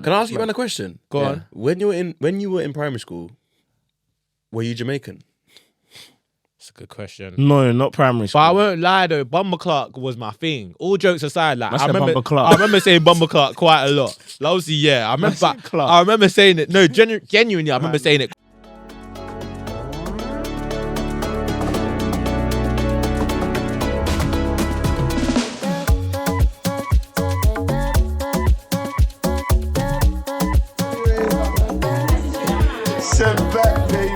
Can I ask you a question? Go on. When you were in primary school, were you Jamaican? That's a good question. No, not primary school. But I won't lie though, Bumba Clark was my thing. All jokes aside, like I Bumba Clark. I remember saying Bumba Clark quite a lot. Like, obviously, yeah, I remember saying it. No, genuinely, I remember saying it. Send back, baby.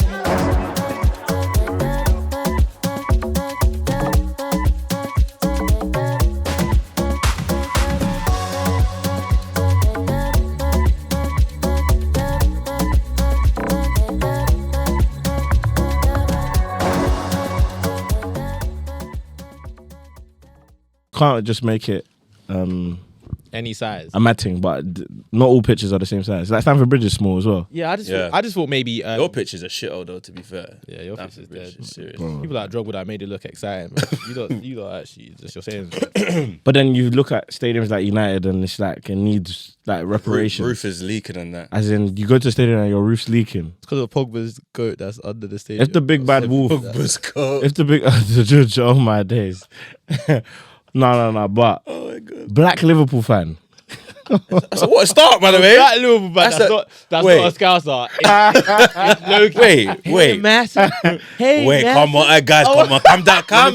Can't just make it Any size. a matting, but not all pitches are the same size. Like Stamford Bridge is small as well. Yeah, I just thought maybe Your pitch is a shit though, to be fair. yeah, your pitch is Bridge dead. is serious. People like Drogba that made it look exciting. Man. you don't actually just you're saying. But then you look at stadiums like United and it's like it needs like reparations. Roof is leaking and that. As in, you go to a stadium and your roof's leaking. It's because of Pogba's goat that's under the stadium. If the big bad wolf, Pogba's coat. if the big the judge, oh my days. No. But Oh my god. black Liverpool fan. So what a start, by the way. That Liverpool, but that's not a Scouser. Wait. Massive. Hey, Wait, massive. come on, guys, come on, calm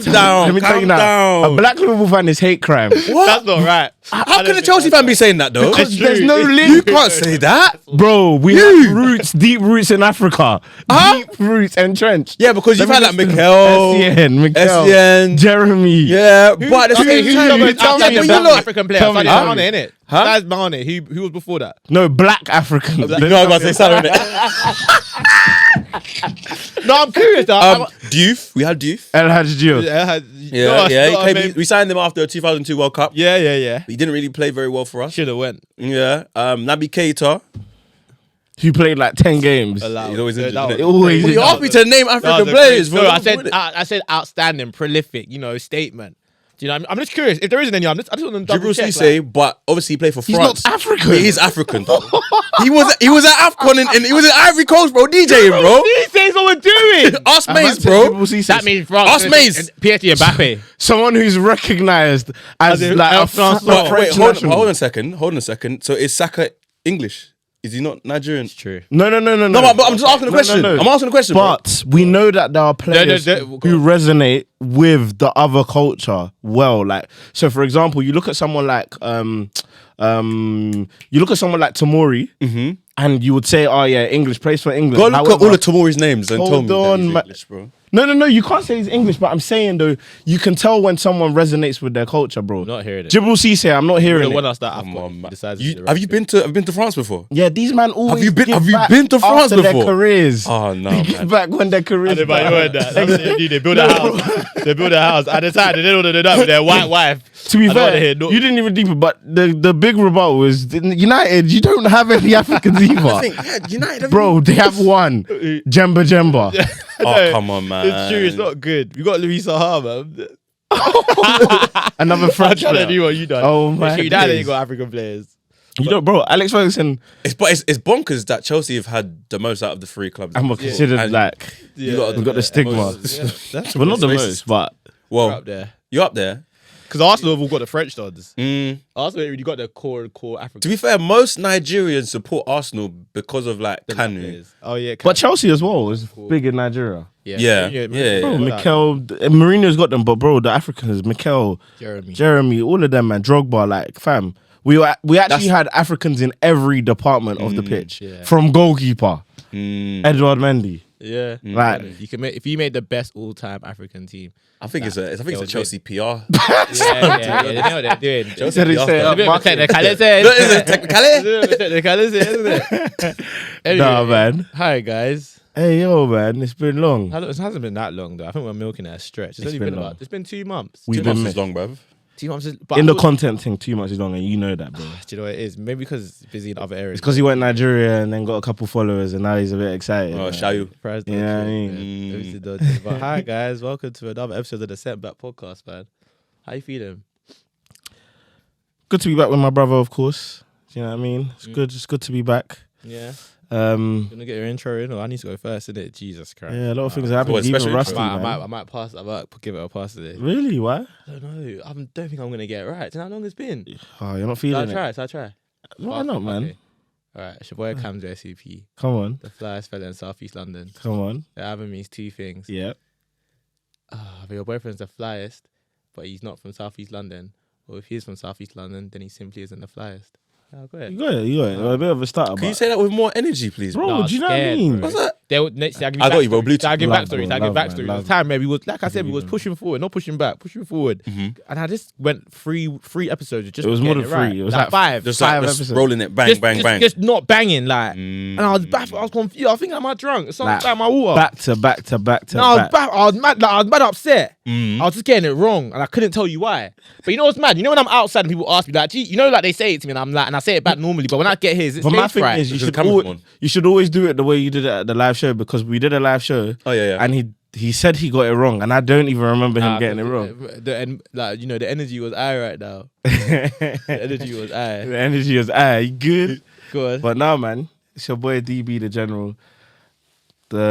down, Let me tell you now, a black Liverpool fan is hate crime. What? That's not right. How can a Chelsea fan be saying that though? Because there's no You link. can't say that. Bro, we have roots, deep roots in Africa. Huh? Deep roots entrenched. Yeah, because you've Let had me like listen. Mikel, SCN, Jeremy. Yeah, but the same time, Who's tell the me best about- African player? tell me Sadio about Mane, it. innit? Huh? That's Mane. Who was before that? No, black Africans. You know I was about to say Salah, innit? No, I'm curious. Diouf, we had Diouf. El Hadji Diop. He came, we signed him after the 2002 World Cup. Yeah. He didn't really play very well for us. Should have went. Yeah, Naby Keita. He played like 10 games. He's always injured, That innit? was- Always Well, you asked me to name African that was a players. great- bro. No, I said outstanding, prolific. Statement. Do you know? I'm just curious. If there isn't any, I just want to double Djibril check. Cisse, but obviously he played for He's France. not African. He is African. Though. he was at AFCON and he was in Ivory Coast, bro. DJing, bro. Cisse, what we're doing. Us mates, bro. That means France. Us mates. PSG Mbappe. Someone who's recognised as like a Wait, French hold national. on a second. So is Saka English? Is he not Nigerian? True. No. No, but I'm just asking a question. I'm asking a question, bro. But we know that there are players who resonate with the other culture well. Like, so for example, you look at someone like Tomori, and you would say, oh yeah, English, plays for England. Go look at all of Tomori's names and tell me that he's ma- English, bro. No, you can't say he's English, but I'm saying though, you can tell when someone resonates with their culture, bro. Not hearing it. Djibril Cisse, I'm not hearing Won it. us that Come AFCON. on, man. Decides Have you been to France before? Yeah, these man always Have you been to France after before? their careers. Oh no, They give man. back when their careers. They build a house. They build a house. At the time, they did all of that with their white wife. To be I don't wanna fair, hear no- you didn't even deep it, but the big rebuttal was United. You don't have any Africans either, United, bro. They have one, Jemba. Oh come on, man. It's true. It's not good. We got Louis Saha, man. Another I'm French trying to player. do what you done. Oh my You ain't days. got African players. You don't, bro. Alex Ferguson, It's bonkers that Chelsea have had the most out of the three clubs. I'm considered And like you got we got the stigma. That's Well, not the racist. most, but well, up there. you're up there. Because Arsenal have all got the French dons. Mm. Arsenal ain't really got the core African To be fair, most Nigerians support Arsenal because of like Kanu. players. Oh yeah, but Chelsea as well is big in Nigeria. Yeah. Bro, Mikel, Mourinho's got them, but bro, the Africans, Mikel, Jeremy, all of them, man, Drogba, like fam. We actually had Africans in every department of the pitch, from goalkeeper, Edouard Mendy. Yeah, Like you can make if you made the best all-time African team. I think it's a Chelsea PR. Yeah, they know what they're doing. Chelsea said he PR said stuff. up A bit of a market. technicality. Is it technically? Technicality, isn't it? Anyway, Nah, man. Hi guys. Hey yo, man, it's been long. It hasn't been that long though. I think we're milking it a stretch. It's only been been long. it's been 2 months. We've 2 been months is long, bruv. 2 months. in the content thing, too much is long, and you know that, bro. Do you know what it is? Maybe because it's busy in other areas. It's because he went Nigeria and then got a couple followers, and now he's a bit excited. Oh, man. Shayu. Surprised Yeah, don't I you? mean. Yeah, obviously don't. But hi guys, welcome to another episode of the Setback Podcast, man. How you feeling? Good to be back with my brother, of course. Do you know what I mean? It's good. It's good to be back. Yeah. Gonna get your intro in, or I need to go first, innit? Jesus Christ. Yeah, a lot of things are happening. What, Even special Rusty, intro? man. I might pass. I might give it a pass today. Really? Why? I don't know. I don't think I'm gonna get it right. Do you know how long it's been? Oh, you're not feeling it. I'll try. Why not, man? Okay. All right, it's your boy Cam's SCP. Come on. The flyest fella in Southeast London. Come on. The album means two things. Yeah. But your boyfriend's the flyest, but he's not from Southeast London. Or if he is from Southeast London, then he simply isn't the flyest. Go ahead. You got it. A bit of a starter. Can you say that with more energy, please, bro? Nah, Do you know what I scared, mean? bro. What's that? I got you, bro. Bluetooth. I give Love, backstories. bro. I give Love, backstories. man. At Love. the time, man, we was like I said, we was pushing forward, not pushing back, pushing forward. And I just went three episodes. Just It was more than getting three. Right. It was like like five. Just Five like just episodes. rolling it, bang, bang. Just not banging, like. And I was baffled. I was confused. I think am I drunk? Something like my water. Back to back to back to No, I was back. I was mad. Like, I was mad upset. I was just getting it wrong, and I couldn't tell you why. But you know what's mad? You know when I'm outside and people ask me like, "Gee," you know, like they say it to me, and I'm like, and I say it back normally. But when I get here, it's But my stage thing fright. is, Because the camera's on. you should always do it the way you did it at the live show, because we did a live show. Oh, yeah. And he said he got it wrong, and I don't even remember him getting it wrong. The energy was high right now. The energy was high. The energy was good. Good. But now, man, it's your boy DB the General. Because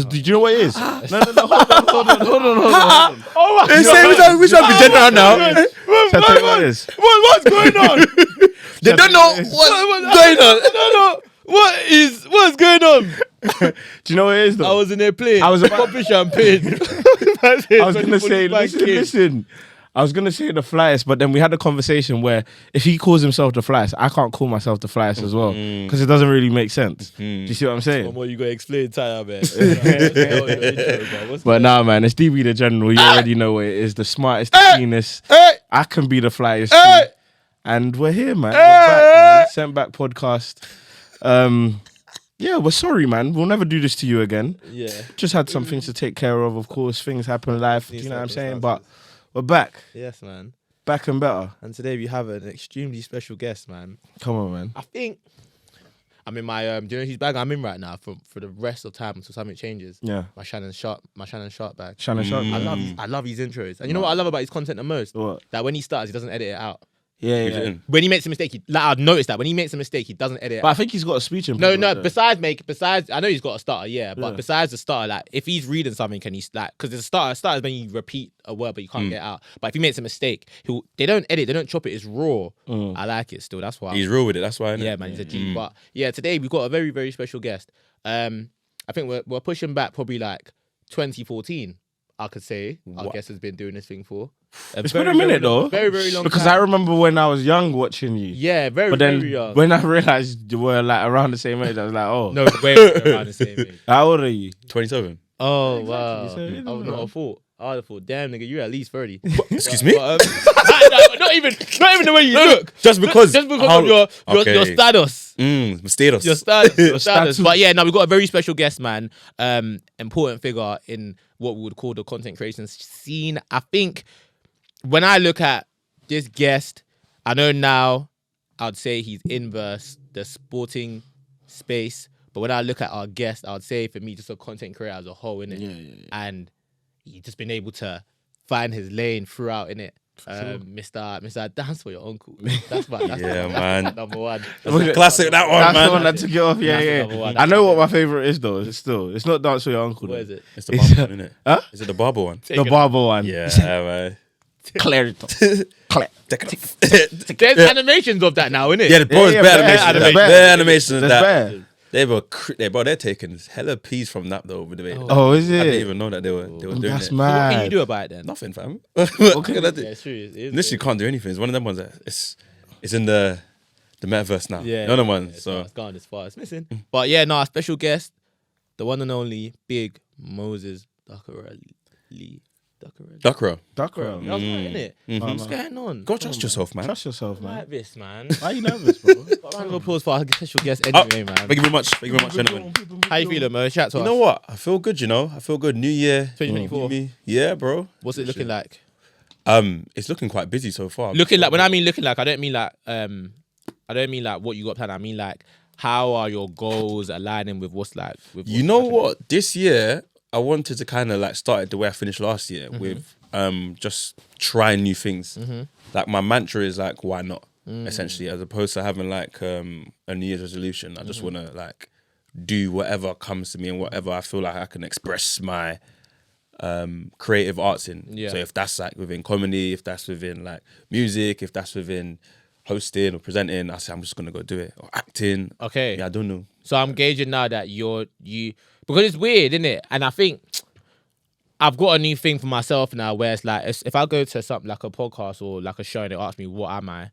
do you know what it is? No, hold on. Oh my They say which one be general now. Shall I tell you what it is? What's going on? They don't know what's going on. No. What's going on? Do you know what it is, though? I was in there playing. I was about- popping champagne. I was gonna say, listen. I was gonna say the flyest, but then we had a conversation where if he calls himself the flyest, I can't call myself the flyest as well, because it doesn't really make sense. Do you see what I'm saying? What you gotta explain, Tyler, man? But nah, man, it's DB the General. You already know what it is. The smartest, the cleanest. I can be the flyest. Too. And we're here, man. We're back, man. Sent Back podcast. Yeah, we're sorry, man. We'll never do this to you again. Yeah. Just had some things to take care of course. Things happen in life. Do you know what I'm saying? But we're back. Yes, man. Back and better. And today we have an extremely special guest, man. Come on, man. I think I'm in my do you know whose bag I'm in right now for the rest of time until something changes? Yeah. My Shannon Sharp bag. Shannon Sharp. I love his intros. And you know what I love about his content the most? What? That when he starts, he doesn't edit it out. Yeah. When he makes a mistake, I've noticed that when he makes a mistake, he doesn't edit it But out. I think he's got a speech No. impediment, though. Besides, I know he's got a starter, but besides the starter, like if he's reading something, can he like? Because the starter is when you repeat a word but you can't get it out. But if he makes a mistake, they don't edit, they don't chop it. It's raw. I like it still. That's why He's real with it. That's why. Innit? yeah, man, he's a G. But yeah, today we've got a very very special guest. I think we're pushing back probably like 2014. I could say our guest has been doing this thing for. It's been a minute though. Very very long. Because time. I remember when I was young watching you. Yeah, But then very young. when I realized you were like around the same age, I was like, oh. No, we're around the same age. How old are you? 27. Oh wow! So, you I know, would not have thought. I would have thought, damn nigga, you're at least 30. Excuse me? But, not even the way you look. Just because of your status. Mysterious. Your status. But yeah, now we've got a very special guest, man. Important figure in what we would call the content creation scene. I think when I look at this guest, I know now I'd say he's in the sporting space. But when I look at our guest, I would say for me, just a content creator as a whole, innit? Yeah. And he's just been able to find his lane throughout, innit? Mr. Dance for your uncle. That's man. number one. That's a classic, that one, That's man. the one that took it off. Yeah. number one. I know what my favorite is though. It's not Dance for Your Uncle. What though. is it? It's the barber one, innit? Huh? Is it the barber one? The barber one. Yeah, man. Clarity. There's animations of that now, innit? Yeah, the bro is Yeah, better better animation. animation. Better animation than That's that. better. They're taking hella peas from that though over the way. Oh, is I didn't it? even know that they were doing That's it. What can you mad. do about it then? Nothing, fam. Yeah, it's true. It is, Literally can't do anything. It's one of them ones that it's in the metaverse now. Yeah. None of one. It's So gone as far. It's missing. But yeah, no, our special guest, the one and only Big Moses DUCKRELL. DUCKRELL. DUCKRELL. That's right, innit? What's going on? Go trust yourself, man. Trust yourself, I man. like this, man. Why are you nervous, bro? Round of applause for our special guest Oh, anyway, man. Thank you very much. Thank you very much, gentlemen. How you feeling, Mo? Chat to You us. know what? I feel good, I feel good. New year. 2024. new me. Yeah, bro. What's it looking like? It's looking quite busy so far. Looking like, when I mean looking like, I don't mean like what you got planned. I mean like, how are your goals aligning with what's like? With You know what? This year, I wanted to kind of like start it the way I finished last year with just trying new things. Like my mantra is like, why not? essentially, as opposed to having like a New Year's resolution. I just want to like do whatever comes to me and whatever I feel like I can express my creative arts in. Yeah. So if that's like within comedy, if that's within like music, if that's within hosting or presenting, I say I'm just gonna go do it. Or acting. Okay. Yeah, I don't know. So I'm gauging now that you because it's weird, isn't it? And I think I've got a new thing for myself now where it's like if I go to something like a podcast or like a show and they ask me what am I,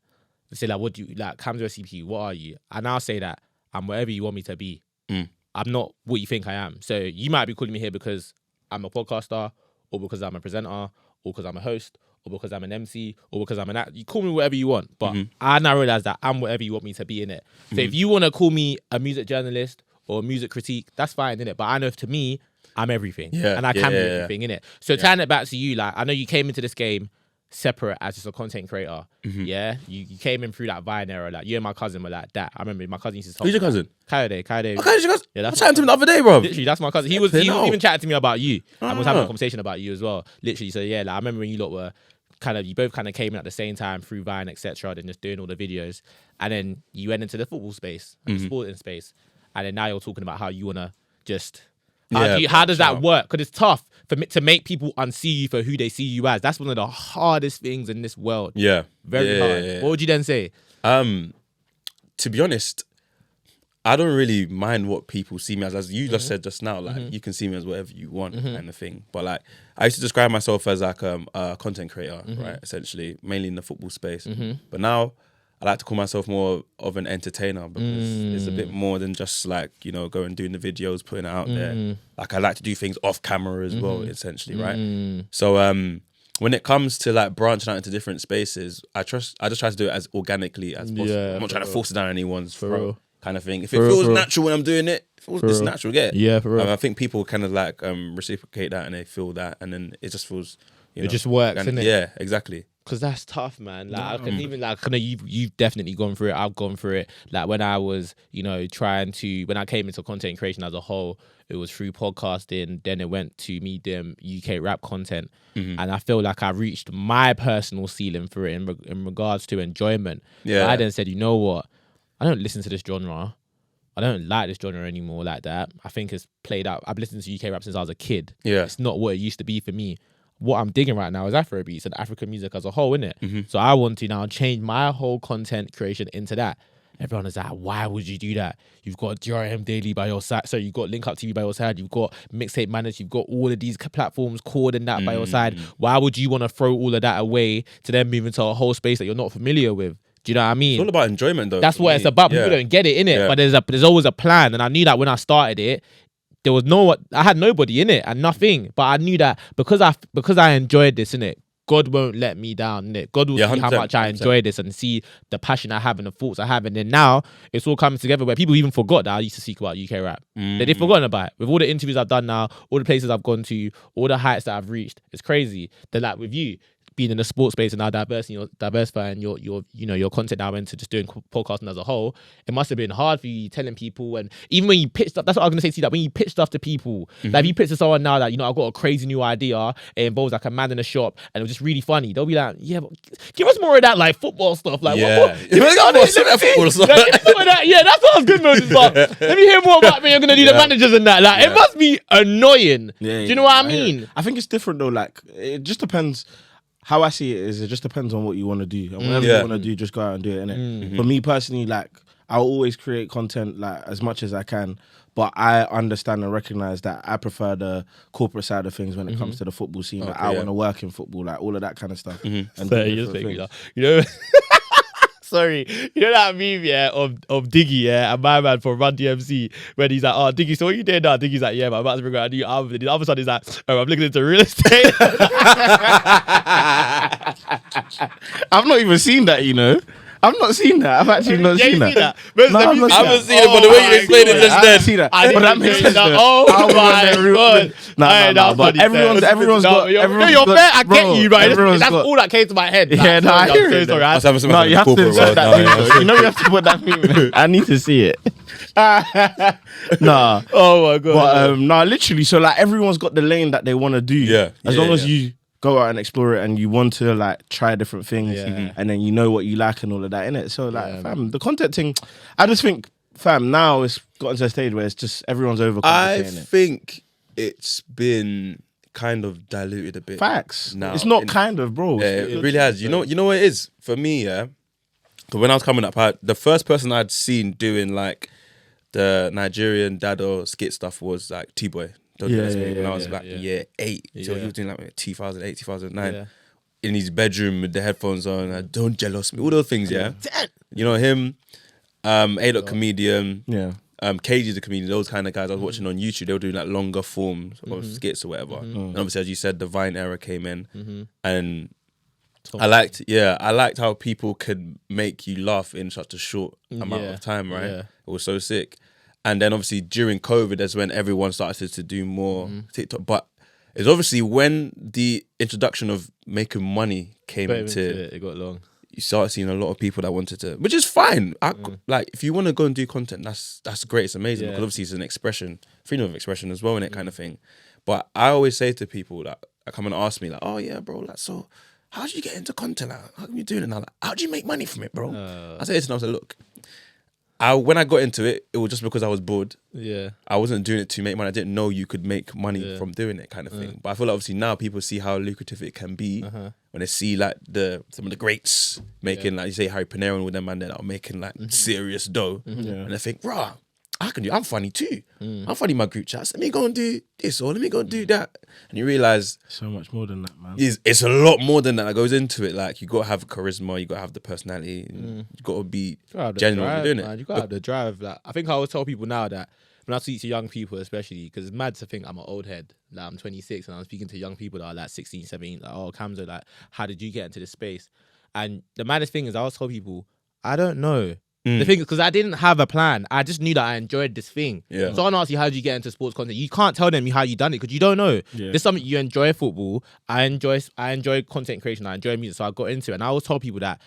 they say like what do you like, Camzo CP, what are you? And I'll say that I'm whatever you want me to be. I'm not what you think I am. So you might be calling me here because I'm a podcaster, or because I'm a presenter, or because I'm a host, or because I'm an MC, or because I'm an actor. You call me whatever you want, but I now realize that I'm whatever you want me to be in it. So if you want to call me a music journalist or a music critique, that's fine, innit? But I know to me, I'm everything. Yeah, and I can be everything, innit? So tying it back to you, like, I know you came into this game separate as just a content creator. Yeah? You came in through that Vine era. Like, you and my cousin were like that. I remember my cousin used to talk. Who's your cousin? Kayode. Okay, your cousin. Yeah, I that's was chatting to him the other day, bro. Literally, that's my cousin. He was even chatting to me about you. I was having a conversation about you as well. Literally, so yeah, like, I remember when you lot were you both kind of came in at the same time through Vine, etc. Then just doing all the videos, and then you went into the football space, and the sporting space, and then now you're talking about how you wanna just. How does that work? Because it's tough to make people unsee you for who they see you as. That's one of the hardest things in this world. Yeah, very hard. Yeah. What would you then say? To be honest, I don't really mind what people see me as you just said just now. Like you can see me as whatever you want, kind of thing. But like I used to describe myself as like a content creator, right? Essentially, mainly in the football space. But now I like to call myself more of an entertainer because it's a bit more than just like, you know, going doing the videos, putting it out there. Like I like to do things off camera as well, essentially, right? So when it comes to like branching out into different spaces, I just try to do it as organically as possible. Yeah, I'm not trying to force it down anyone's throat, kind of thing. If it For feels real. natural when I'm doing it, it's natural, yeah. Yeah, for real. I think people kind of like reciprocate that and they feel that, and then it just feels, you know, It just works, organic. innit? Yeah, exactly. Because that's tough, man. Like I can even like, I know you've definitely gone through it. I've gone through it. Like when I was, you know, when I came into content creation as a whole, it was through podcasting. Then it went to me doing UK rap content, and I feel like I reached my personal ceiling for it in regards to enjoyment. Yeah. But I then said, you know what? I don't listen to this genre. I don't like this genre anymore like that. I think it's played out. I've listened to UK rap since I was a kid. Yeah. It's not what it used to be for me. What I'm digging right now is Afrobeats and African music as a whole, innit? So I want to now change my whole content creation into that. Everyone is like, why would you do that? You've got DRM Daily by your side. So you've got Link Up TV by your side. You've got Mixtape Manage. You've got all of these platforms, Chord and that by your side. Why would you want to throw all of that away to then move into a whole space that you're not familiar with? Do you know what I mean? It's all about enjoyment, though. That's what it's about. People don't get it, innit? Yeah. But there's always a plan. And I knew that when I started it, I had nobody in it and nothing. But I knew that because I enjoyed this, innit? God won't let me down, innit? God will see how 100%, much I enjoy this and see the passion I have and the thoughts I have. And then now it's all coming together where people even forgot that I used to speak about UK rap. They've forgotten about it. With all the interviews I've done now, all the places I've gone to, all the heights that I've reached, it's crazy. Then like with you, being in the sports space and now diversifying your content now into just doing podcasting as a whole, it must have been hard for you telling people. And even when you pitch stuff, that's what I was gonna say to you, that when you pitch stuff to people, like if you pitch to someone now that, you know, I've got a crazy new idea, it involves like a man in a shop and it was just really funny, they'll be like, yeah, but give us more of that like football stuff. Like what? Give us some of that football stuff. Like, give us some of that. Yeah, that sounds good, Moses, but let me hear more about me. You're gonna do the managers and that. Like it must be annoying. Do you know what I mean? I think it's different though. Like it just depends. How I see it is, it just depends on what you want to do. And whatever you want to do, just go out and do it, innit? For me personally, like, I'll always create content like as much as I can, but I understand and recognize that I prefer the corporate side of things when it comes to the football scene. Like, I want to work in football, like all of that kind of stuff. And do different things. You know, sorry, you know that meme, yeah, of Diggy, yeah, and my man from Run DMC, when he's like, oh, Diggy, so what you doing now? Diggy's like, yeah, man, I'm about to bring out a new album. And the other side is like, oh, I'm looking into real estate. I've not even seen that, you know. I've not seen that. I've actually not seen that. No, No, I've not I haven't seen it, but the way you explained it just I then. haven't seen that. I But that didn't makes see sense. that. though. Oh I'll be my on there God. No, but everyone's got. You're fair. I get you, right? Everyone's That's got. all that came to my head. Yeah, no, I hear it. Sorry. I was having some No, you have to corporate insert world. that No, meme. yeah. though. You know you have to put that meme in. I need to see it. Nah. Oh my God. But no, literally. So like everyone's got the lane that they want to do. Yeah. As Yeah, long as yeah. you go out and explore it, and you want to like try different things, and then you know what you like and all of that in it. So like, fam, the content thing, I just think, fam, now it's gotten to a stage where it's just everyone's overcomplicating I it. think it's been kind of diluted a bit. Facts. Now, it's not kind of, bro. Yeah, it really has. You know what it is for me. Yeah, because when I was coming up, the first person I'd seen doing like the Nigerian Dado skit stuff was like T-Boy. When I was like year 8, so he was doing like 2008, 2009 in his bedroom with the headphones on. Don't jealous me, all those things. Yeah, you know him. A-Dot comedian. Yeah. KG's the comedian. Those kind of guys I was watching on YouTube. They were doing like longer forms of skits or whatever. And obviously, as you said, the Vine era came in, and I liked how people could make you laugh in such a short amount of time. Right, it was so sick. And then obviously during COVID, that's when everyone started to do more TikTok. But it's obviously when the introduction of making money came into it got long. You started seeing a lot of people that wanted to, which is fine. Like if you want to go and do content, that's great. It's amazing because obviously it's an expression, freedom of expression as well, in it kind of thing. But I always say to people that come and ask me like, "Oh yeah, bro, like so, how did you get into content? Like, how come you doing it now? Like, how do you make money from it, bro?" I say this and I was like, "Look." When I got into it, it was just because I was bored. Yeah. I wasn't doing it to make money. I didn't know you could make money from doing it kind of thing. But I feel like obviously now people see how lucrative it can be when they see like some of the greats making like you say Harry Panera and all them man that are making like serious dough. And they think, rah, I can do I'm funny too. I'm funny in my group chats. Let me go and do this or let me go and do that. And you realise so much more than that, man. It's a lot more than that goes into it. Like you gotta have charisma, you gotta have the personality, you gotta be genuine doing it. You gotta have the drive. Like I think I always tell people now that when I speak to young people, especially because it's mad to think I'm an old head. Like I'm 26 and I'm speaking to young people that are like 16, 17. Like, oh, Kamzo, like, how did you get into this space? And the maddest thing is I always tell people, I don't know. The thing is, because I didn't have a plan. I just knew that I enjoyed this thing. Yeah. Someone asks you, how did you get into sports content? You can't tell them how you done it because you don't know. Yeah. There's something you enjoy football. I enjoy content creation. I enjoy music. So I got into it. And I always tell people that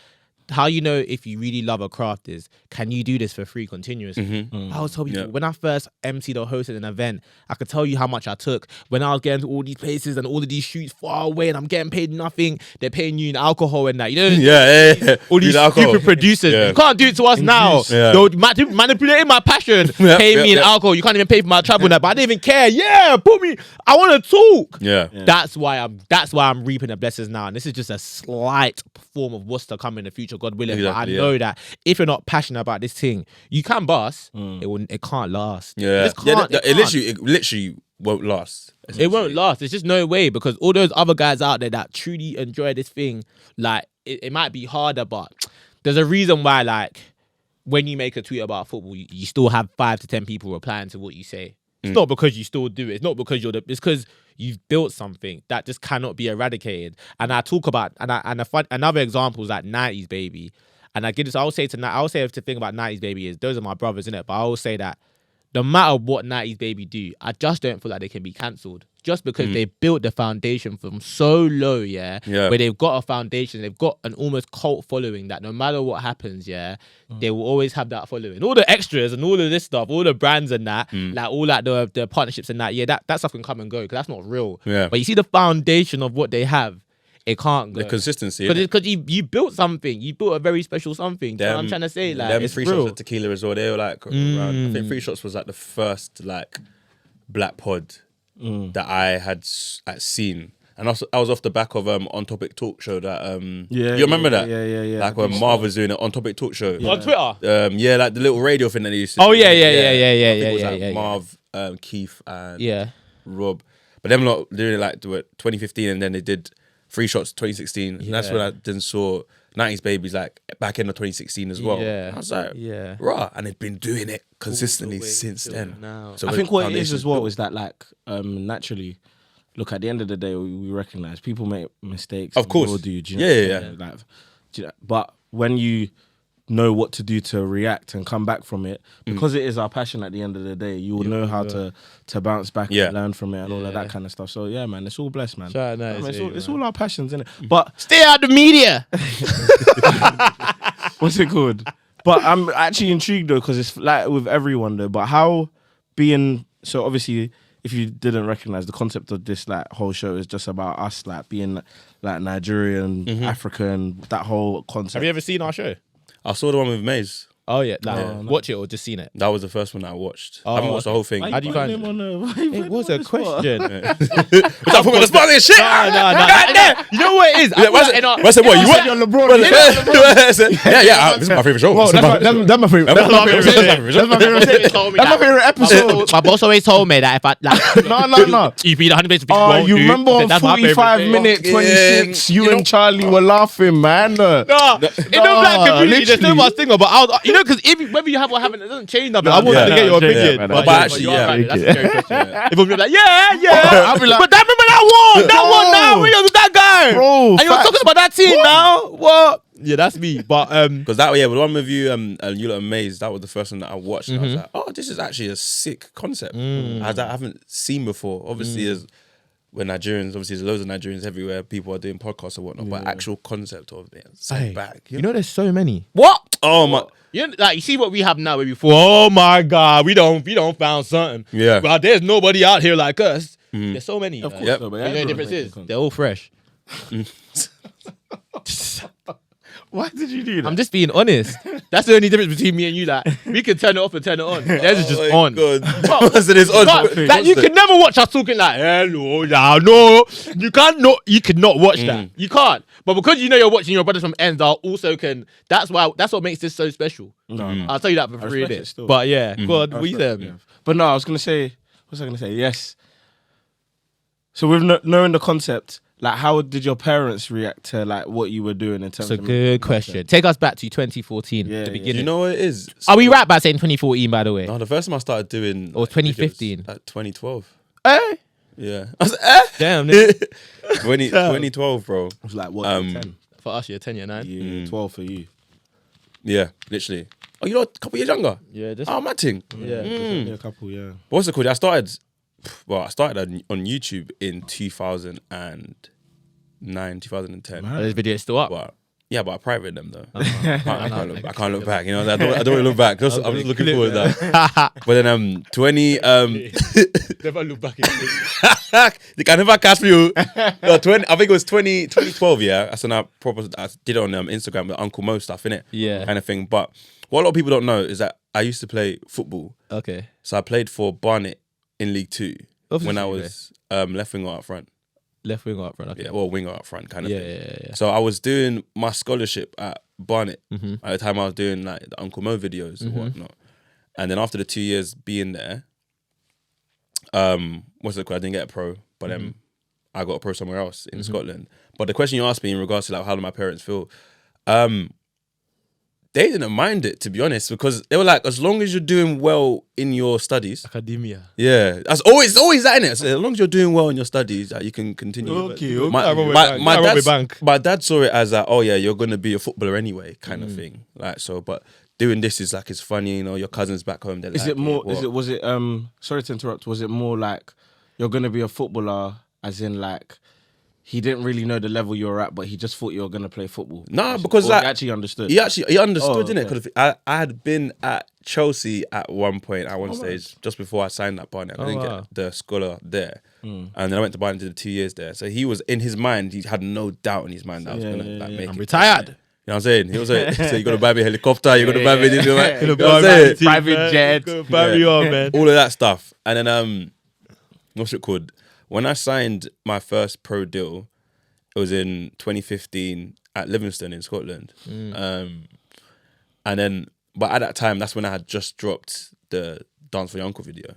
how you know if you really love a craft is, can you do this for free continuously? I always tell people, when I first emceed or hosted an event, I could tell you how much I took when I was getting to all these places and all of these shoots far away and I'm getting paid nothing. They're paying you in alcohol and that. You know? All these stupid producers. You can't do it to us now. They're manipulating my passion. Pay me in alcohol. You can't even pay for my travel and that. But I didn't even care. Yeah, put me. I want to talk. That's why I'm reaping the blessings now. And this is just a slight form of what's to come in the future, God willing. Exactly, but I know that if you're not passionate about this thing, you can bust. It can't last. It literally won't last. It won't last. There's just no way because all those other guys out there that truly enjoy this thing, like it might be harder, but there's a reason why. Like when you make a tweet about football, you still have 5 to 10 people replying to what you say. It's not because you still do it. It's not because it's because you've built something that just cannot be eradicated. And I talk about another example is like 90s Baby. And I get this. I would say to think about 90s Baby is those are my brothers, innit? But I always say that no matter what 90s Baby do, I just don't feel like they can be cancelled. Just because they built the foundation from so low, where they've got a foundation, they've got an almost cult following that no matter what happens, they will always have that following. All the extras and all of this stuff, all the brands and that, like all like the partnerships and that, that stuff can come and go because that's not real. Yeah. But you see the foundation of what they have, it can't go. The consistency. Because you built something. You built a very special something. You know what I'm trying to say? Like, it's 3 shots at Tequila as well. They were like around, I think 3 shots was like the first like black pod that I had seen. And also, I was off the back of On Topic Talk Show that you remember that? Yeah. Like when Marv was doing it On Topic Talk Show. On Twitter? Like the little radio thing that he used to do. I think it was like Marv, Keith and Rob. But them lot doing it like 2015 and then they did 3 shots 2016. And that's when I then saw 90s Babies like back in the 2016 as well. I was like, rah. And they've been doing it consistently since then. So I think what it is as well is that like naturally, look, at the end of the day, we recognize people make mistakes. Of course. But when you know what to do to react and come back from it, because it is our passion at the end of the day, you will know how to bounce back and learn from it and all of that kind of stuff. So yeah, man, it's all blessed, man. It's all our passions, isn't it? But stay out the media. What's it called? But I'm actually intrigued though, because it's like with everyone though, but how being, so obviously if you didn't recognize the concept of this like whole show is just about us like being like Nigerian, African, that whole concept. Have you ever seen our show? I saw the one with Maze. Oh yeah, watch it or just seen it. That was the first one I watched. I haven't watched the whole thing. How do you find it? It was a question. Which I put on the spot and shit. No. You know what it is? I said, what? You what? LeBron. Yeah. This is my favorite show. That's my favorite. That's my favorite episode. My boss always told me that if I like, No. you beat 100 bits. Oh, you remember on 45-minute 26, you and Charlie were laughing, man. No, in the black community, there's so much thing about. You know, because whether you have or haven't, it doesn't change nothing. I wanted to get your opinion. But actually, that's a scary question. If I'm like, yeah, I'll be like, but remember that one now, we was that guy, bro. And you're talking about that team now. What? Yeah, that's me. But because but the one with you, you lot Amazed, that was the first one that I watched. And I was like, oh, this is actually a sick concept. I haven't seen before. Obviously, we're Nigerians. Obviously, there's loads of Nigerians everywhere. People are doing podcasts and whatnot. But actual concept of it, sat back. You know, there's so many. What? Oh my. You see what we have now. Where before, oh my God, we don't found something. Yeah. But there's nobody out here like us. There's so many. Of course, Yep. no, but You know the difference is they're all fresh. Why did you do that? I'm just being honest. That's the only difference between me and you. Like, we can turn it off and turn it on. Theirs is just on. God. It's on. Like, you can never watch us talking like, hello, yeah, no. You cannot watch that. You can't. But because you know you're watching your brothers from ends, I also can. That's what makes this so special. I'll tell you that for free. It still. But yeah, God, we them. Yeah. But no, I was gonna say, what was I gonna say? Yes. So with knowing the concept, like, how did your parents react to like what you were doing in terms? That's a of good question. Take us back to 2014, Yeah, the yeah. beginning. You know what it is? Are we right by saying 2014? By the way, No, the first time I started doing Or 2015? videos, 2012. Eh? Yeah. I was like, damn. nigga. 2012, bro. It was like what? 10? For us, you're 10, you're 9. Yeah, 12 for you. Yeah, literally. Oh, you're a couple years younger. Yeah, just Oh, my thing. yeah. Yeah, a couple, yeah. What's it called? I started on YouTube in 2009, 2010. Are those videos still up? But yeah, but I private them though. I can't look back. You know, I don't want to look back. I'm just looking forward to that. But then 20 Never look back. they can never catch me. No, 20. I think it was 2012. Yeah, I did it on Instagram with Uncle Mo stuff, innit? Yeah. Kind of thing. But what a lot of people don't know is that I used to play football. Okay. So I played for Barnet in League Two when I Obviously, was left winger up front. Left wing or up front. Okay. Yeah, well, winger up front kind of Yeah, thing. yeah. So I was doing my scholarship at Barnet at the time. I was doing like the Uncle Mo videos and whatnot. And then after the 2 years being there, what's it called? I didn't get a pro, but then I got a pro somewhere else in Scotland. But the question you asked me in regards to like how do my parents feel, they didn't mind it, to be honest, because they were like, as long as you're doing well in your studies, Academia. yeah, that's always that, innit? So as long as you're doing well in your studies, you can continue. Okay, My dad saw it as oh yeah, you're gonna be a footballer anyway, kind of thing. Like so, but doing this is like it's funny, you know. Your cousins back home, they're Is it more? Was it? Sorry to interrupt. Was it more like you're gonna be a footballer, as in like he didn't really know the level you were at, but he just thought you were gonna play football? Nah, because or like he actually understood. He understood, innit? okay. Because I had been at Chelsea at one point, at one stage, just before I signed that Barnet. I didn't get the scholar there. And then I went to Barnet, did the 2 years there. So he was, in his mind, he had no doubt in his mind that I was going to make it. Retired. You know what I'm saying? He was like, so you're going to buy me a helicopter, you're going to buy me this, you know what I'm saying? Private jet. Bury you on, man. All of that stuff. And then, what's it called? When I signed my first pro deal, it was in 2015 at Livingston in Scotland. And then, but at that time, that's when I had just dropped the Dance for Your Uncle video,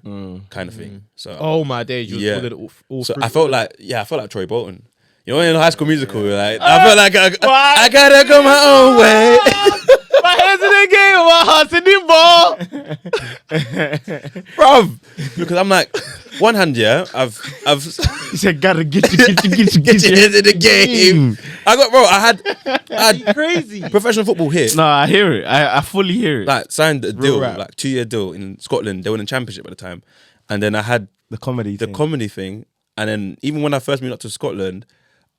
kind of thing. So, Oh my days, you Yeah. was all so through. I felt like Troy Bolton. You know, in High School Musical, like I felt like I gotta go my own way. My hands in the game, my heart's in the ball. Bruv, because I'm like, one hand, yeah, I've He said, "Gotta get you get your head in the game. I had Crazy. professional football here. No, I hear it. I fully hear it. Like signed a deal, rap. like 2 year deal in Scotland. They were in the Championship at the time, and then I had the comedy. the comedy thing, and then even when I first moved up to Scotland,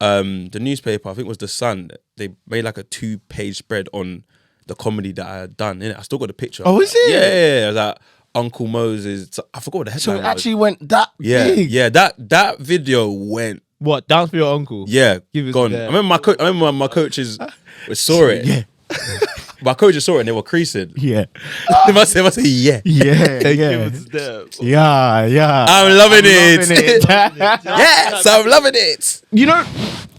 the newspaper, I think it was The Sun, they made like a 2-page spread on the comedy that I had done. Innit? I still got the picture. Oh, is it? Yeah. I was like, Uncle Moses. I forgot what the So headline it was. actually went that big. Yeah. That video went. What, dance for your uncle? Yeah, Give us gone. that. I remember my coaches saw it. Yeah. My coaches saw it and they were creasing. Yeah. They must say, yeah. Yeah. I'm loving it. it. Yes, I'm loving it. You know,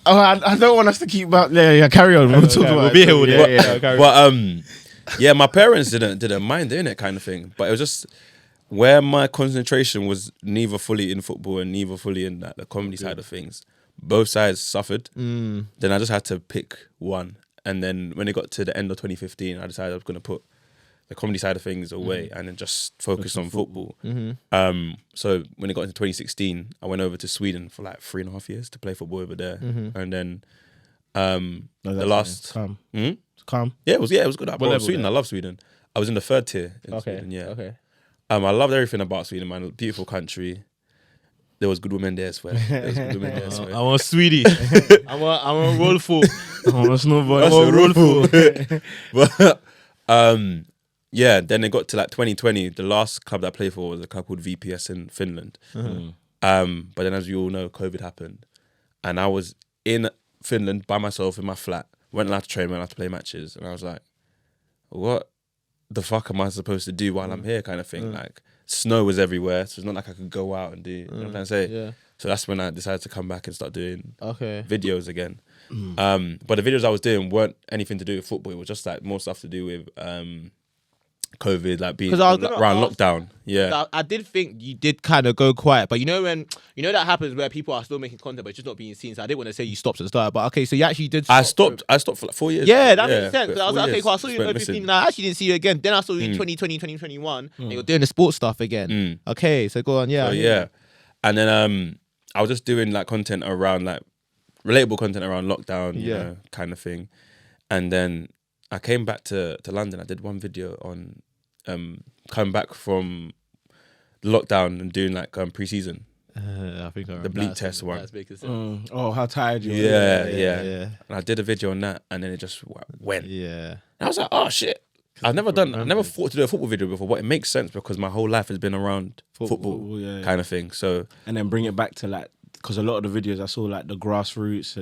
I don't want us to keep about. Yeah, carry on. We'll talk about We'll it. be here with it. Yeah. But yeah, my parents didn't mind doing it kind of thing. But it was just where my concentration was neither fully in football and neither fully in the comedy side of things. Both sides suffered. Then I just had to pick one. And then when it got to the end of 2015, I decided I was going to put the comedy side of things away and then just focus on football. So when it got into 2016, I went over to Sweden for like 3.5 years to play football over there. And then the last... Calm. Calm? Yeah, it was good. I love Sweden. I love Sweden. I was in the 3rd tier in Sweden, yeah. Okay. I loved everything about Sweden, man. Beautiful country. There was good women there, I swear. I want Sweetie. I want roll full. I want a snowboard. I want roll full. But yeah, then it got to like 2020. The last club that I played for was a club called VPS in Finland. But then, as you all know, COVID happened, and I was in Finland by myself in my flat. Went allowed to train, went allowed to play matches, and I was like, "What the fuck am I supposed to do while I'm here?" Kind of thing. Like, snow was everywhere, so it's not like I could go out and do. You know what I'm trying to say? Yeah. So that's when I decided to come back and start doing Okay. videos again. But the videos I was doing weren't anything to do with football. It was just like more stuff to do with COVID, like being around lockdown. Yeah. I did think you did kind of go quiet, but you know that happens where people are still making content, but it's just not being seen. So I didn't want to say you stopped at the start, but okay, so you actually did. I stopped for like 4 years. Yeah, that makes sense. So I was like, 4 okay, cool. I saw you in years, 2015, and I actually didn't see you again. Then I saw you in 2020, 2021, and you're doing the sports stuff again. Okay, so go on, yeah. So, yeah. And then I was just doing like content around like relatable content around lockdown, you know, kind of thing. And then I came back to London. I did one video on coming back from lockdown and doing like pre-season. I think I the bleep test one. Oh, how tired you are. Yeah. And I did a video on that, and then it just went. Yeah. And I was like, oh shit. I've never thought to do a football video before, but it makes sense because my whole life has been around football kind of thing. So, and then bring it back to like, because a lot of the videos I saw like the grassroots,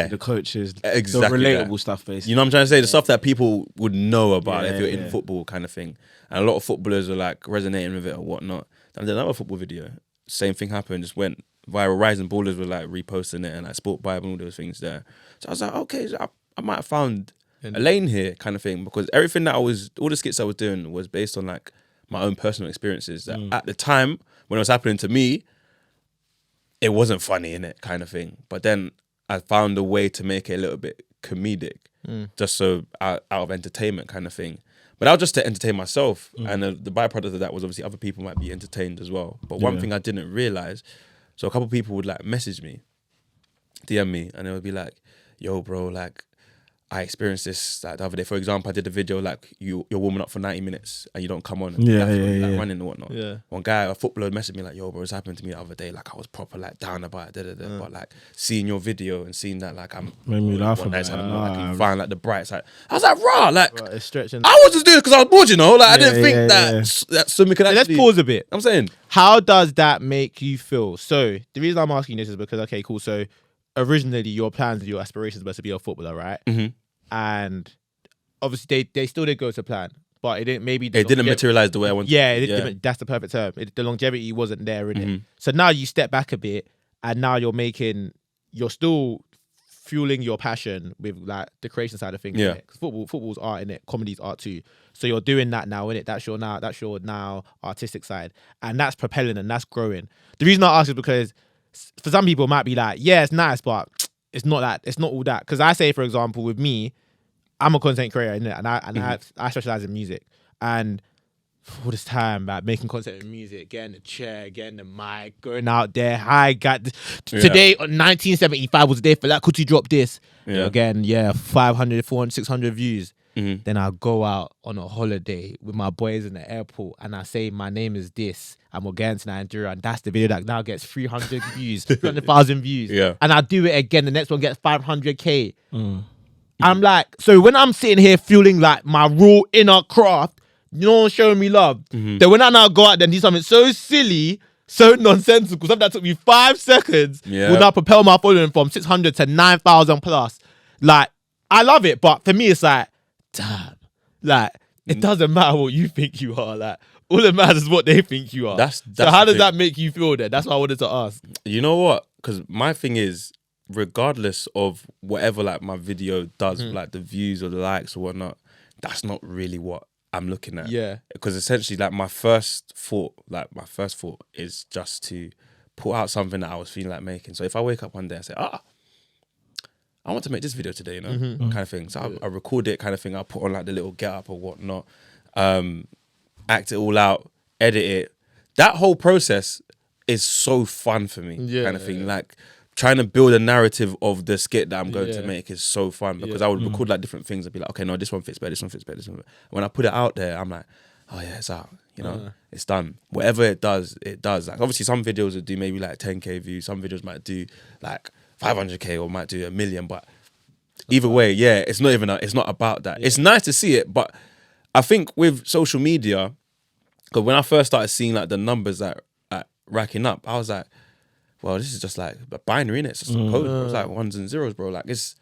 the coaches, exactly the relatable stuff basically. You know what I'm trying to say? The stuff that people would know about if you're in football kind of thing. And a lot of footballers are like resonating with it or whatnot. Then I did another football video. Same thing happened, just went viral. Rising Ballers were like reposting it and like Sport Bible and all those things there. So I was like, okay, so I might have found a lane here kind of thing, because everything that all the skits I was doing was based on like my own personal experiences that at the time when it was happening to me, it wasn't funny in it kind of thing. But then I found a way to make it a little bit comedic, just so out of entertainment kind of thing. But that was just to entertain myself. And the byproduct of that was obviously other people might be entertained as well. But one thing I didn't realize, so a couple of people would like message me, DM me, and they would be like, yo, bro, like, I experienced this like the other day. For example, I did a video like you're warming up for 90 minutes and you don't come on and running and whatnot. Yeah. One guy, a footballer, messaged me like, yo, bro, this happened to me the other day. Like I was proper like down about it, but like seeing your video and seeing that like I'm made me laugh about it. Like, you find like the bright side. I was like, rah, like it's stretching. I was just doing it because I was bored, you know. Like I didn't think that something could actually. Let's pause a bit. I'm saying, how does that make you feel? So the reason I'm asking this is because okay, cool. So originally your plans and your aspirations were to be a footballer, right? Mm-hmm. And obviously they still did go to plan, but it didn't. Maybe it didn't materialize the way I wanted. Yeah, that's the perfect term. The longevity wasn't there in it. So now you step back a bit, and now you're still fueling your passion with like the creation side of things. Yeah, because football's art in it, comedy's art too. So you're doing that now in it. That's your now artistic side, and that's propelling and that's growing. The reason I ask is because for some people it might be like, yeah, it's nice, but it's not that. It's not all that. Because I say, for example, with me, I'm a content creator, innit? And I specialize in music. And all this time, like making content in music, getting the chair, getting the mic, going out there. Today, on 1975 was the day for that. Could you drop this? Yeah. Again, 500, 400, 600 views. Mm-hmm. Then I'll go out on a holiday with my boys in the airport and I say my name is this and we're going to Nigeria, and that's the video that now gets 300 views, 300,000 views. Yeah. And I do it again, the next one gets 500k. I'm like, so when I'm sitting here feeling like my raw inner craft, showing me love. Then when I now go out there and do something so silly, so nonsensical, something that took me 5 seconds, will now propel my following from 600 to 9,000 plus. Like, I love it, but for me, it's like, damn, like, it doesn't matter what you think you are. Like, all that matters is what they think you are. That's so how does that make you feel then? That's what I wanted to ask. You know what? Because my thing is, regardless of whatever like my video does, like the views or the likes or whatnot, that's not really what I'm looking at. Yeah. Because essentially, like my first thought is just to put out something that I was feeling like making. So if I wake up one day and say, I want to make this video today, you know, kind of thing. So I record it, kind of thing. I put on like the little get up or whatnot, act it all out, edit it. That whole process is so fun for me, kind of thing. Like trying to build a narrative of the skit that I'm going to make is so fun because I would record like different things and be like, okay, no, this one fits better, this one fits better, this one. When I put it out there, I'm like, oh yeah, it's out. You know, it's done. Whatever it does, it does. Like obviously, some videos would do maybe like 10K views. Some videos might do like 500K or might do 1 million. But either way, yeah, it's not about that. It's nice to see it, but I think with social media, because when I first started seeing like the numbers that racking up, I was like, well, this is just like a binary, innit? It's just a code. It's like ones and zeros, bro. Like it's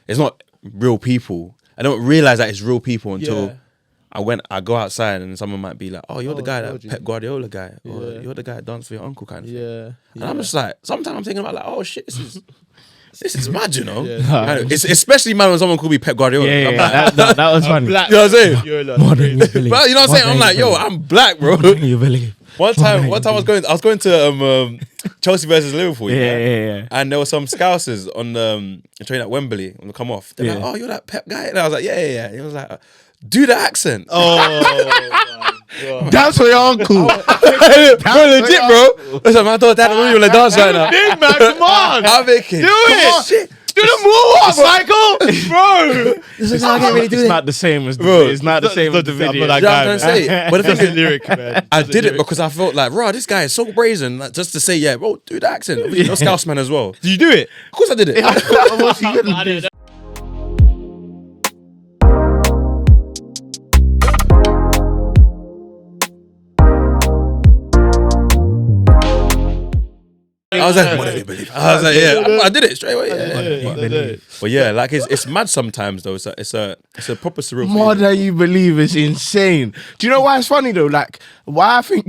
not real people. I don't realize that it's real people until I go outside and someone might be like, oh, you're the guy, that Pep Guardiola guy, or you're the guy that danced for your uncle kind of thing. And I'm just like, sometimes I'm thinking about like, oh shit, this is mad, you know? It's especially mad when someone called me Pep Guardiola. That was funny. Black. You know what I'm saying? More than you believe. But you know what I'm saying? I'm like, yo, I'm black, bro. More than you believe. One time I was going to Chelsea versus Liverpool. Yeah. And there were some Scousers on the train at Wembley on the come off. They're like, oh, you're that Pep guy? And I was like, yeah. He was like, do the accent. That's for your uncle. Bro, legit, bro. Listen, man, I thought that really want to dance right now. Big man, come on. I'm making. Do it. Shit. Do the moonwalk, Michael. Bro. It's not the same as the video. It's not the same as the video. You know what I'm trying to say? But the thing is, lyric, man. I did it because I felt like, bro, this guy is so brazen. Like, just to say, yeah, bro, do the accent. You're a Scousman as well. Did you do it? Of course I did it. I did it. I was like, what do you believe? I was like, yeah, I did it straight away. But yeah, like it's mad sometimes though. It's a proper surreal. More than you believe is insane. Do you know why it's funny though? Like why I think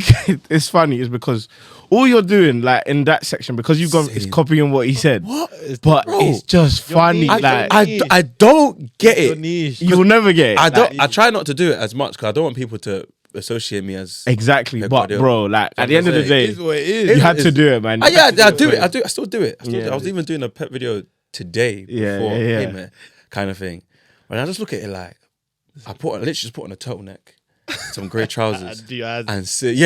it's funny is because all you're doing like in that section because you've gone is copying what he said. What? But it's just funny. I don't get it. You'll never get it. I try not to do it as much because I don't want people to associate me as exactly. Pep But Guardiola. bro, like at the end of the day, It is what it is. you had to do it, man. I do it. I still do it. I was even doing a Pep video today before yeah. Hey, man, kind of thing. When I just look at it like I literally just put on a turtleneck, some grey trousers, and sit,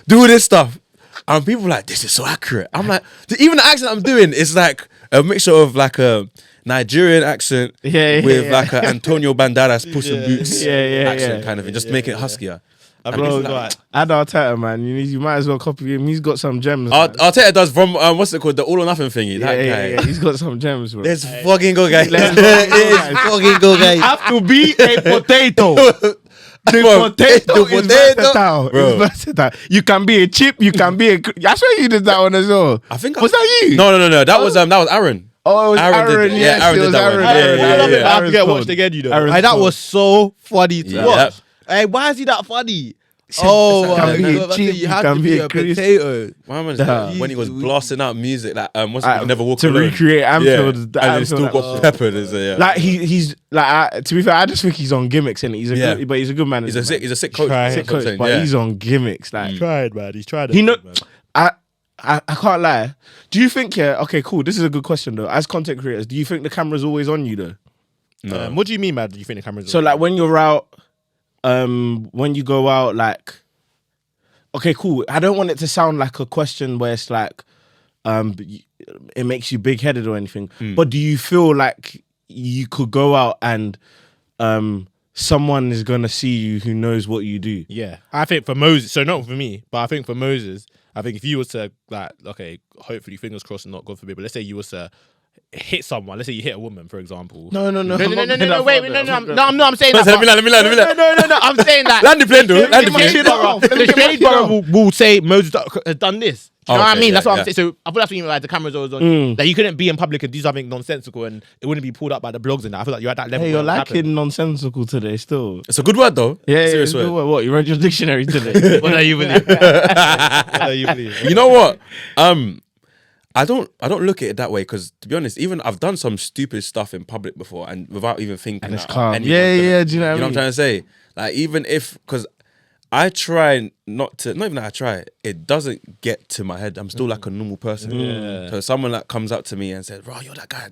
do this stuff. And people are like, this is so accurate. I'm like, even the accent I'm doing is like a mixture of like a Nigerian accent with like a Antonio Banderas Puss in Boots accent kind of thing, just making it huskier. Bro, add Arteta, man. You might as well copy him. He's got some gems. Arteta does from what's it called, the All or Nothing thingy. That guy. Yeah. He's got some gems, bro. Let's fucking go, guys. Fucking go, guys. You have to be a potato. The potato is versatile. Bro. It's versatile. You can be a chip. You can be a. I swear you did that one as well. I think was that you? No. That was Aaron. Oh, it was Aaron. Yeah, Aaron did that one. I love it. Yeah. I have to get watched again, you know. That was so funny to watch. Hey, why is he that funny? Oh, you can be a potato. When he was blasting out music, like Never Walk to Alone. recreate Anfield, and he still got peppered. Like he's like to be fair, I just think he's on gimmicks and he's a good man. He's a sick coach. But he's on gimmicks. Like tried, man. He's tried. I can't lie. Do you think okay, cool. This is a good question though. As content creators, do you think the camera's always on you though? No. What do you mean, man? Do you think the camera's on? So like when you're out. When you go out, like, okay, cool. I don't want it to sound like a question where it's like, it makes you big-headed or anything. But do you feel like you could go out and someone is gonna see you who knows what you do? Yeah, I think for Moses. So not for me, but I think for Moses, I think if you was to like, okay, hopefully fingers crossed and not God forbid, but let's say you was to hit someone, let's say you hit a woman, for example. No. I'm saying that. Let me land. No, I'm saying that. Land the plane, though. Land the plane. The Shade Borough will say Moses has done this. Do you know what I mean? That's what I'm saying. So I feel that's when like the cameras always on. That you couldn't be in public and do something nonsensical and it wouldn't be pulled up by the blogs and that. I feel like you're at that level. Hey, you're lacking nonsensical today still. It's a good word, though. Yeah, Serious word. What, you read your dictionary today? What do you believe? You know what? I don't look at it that way because, to be honest, even I've done some stupid stuff in public before and without even thinking. And it's that calm. anyone's Yeah. Do you know what I mean? You know what I'm trying to say? Like, even if, because I try not even that I try, it doesn't get to my head. I'm still like a normal person. Yeah. So someone that comes up to me and says, "Bro, you're that guy,"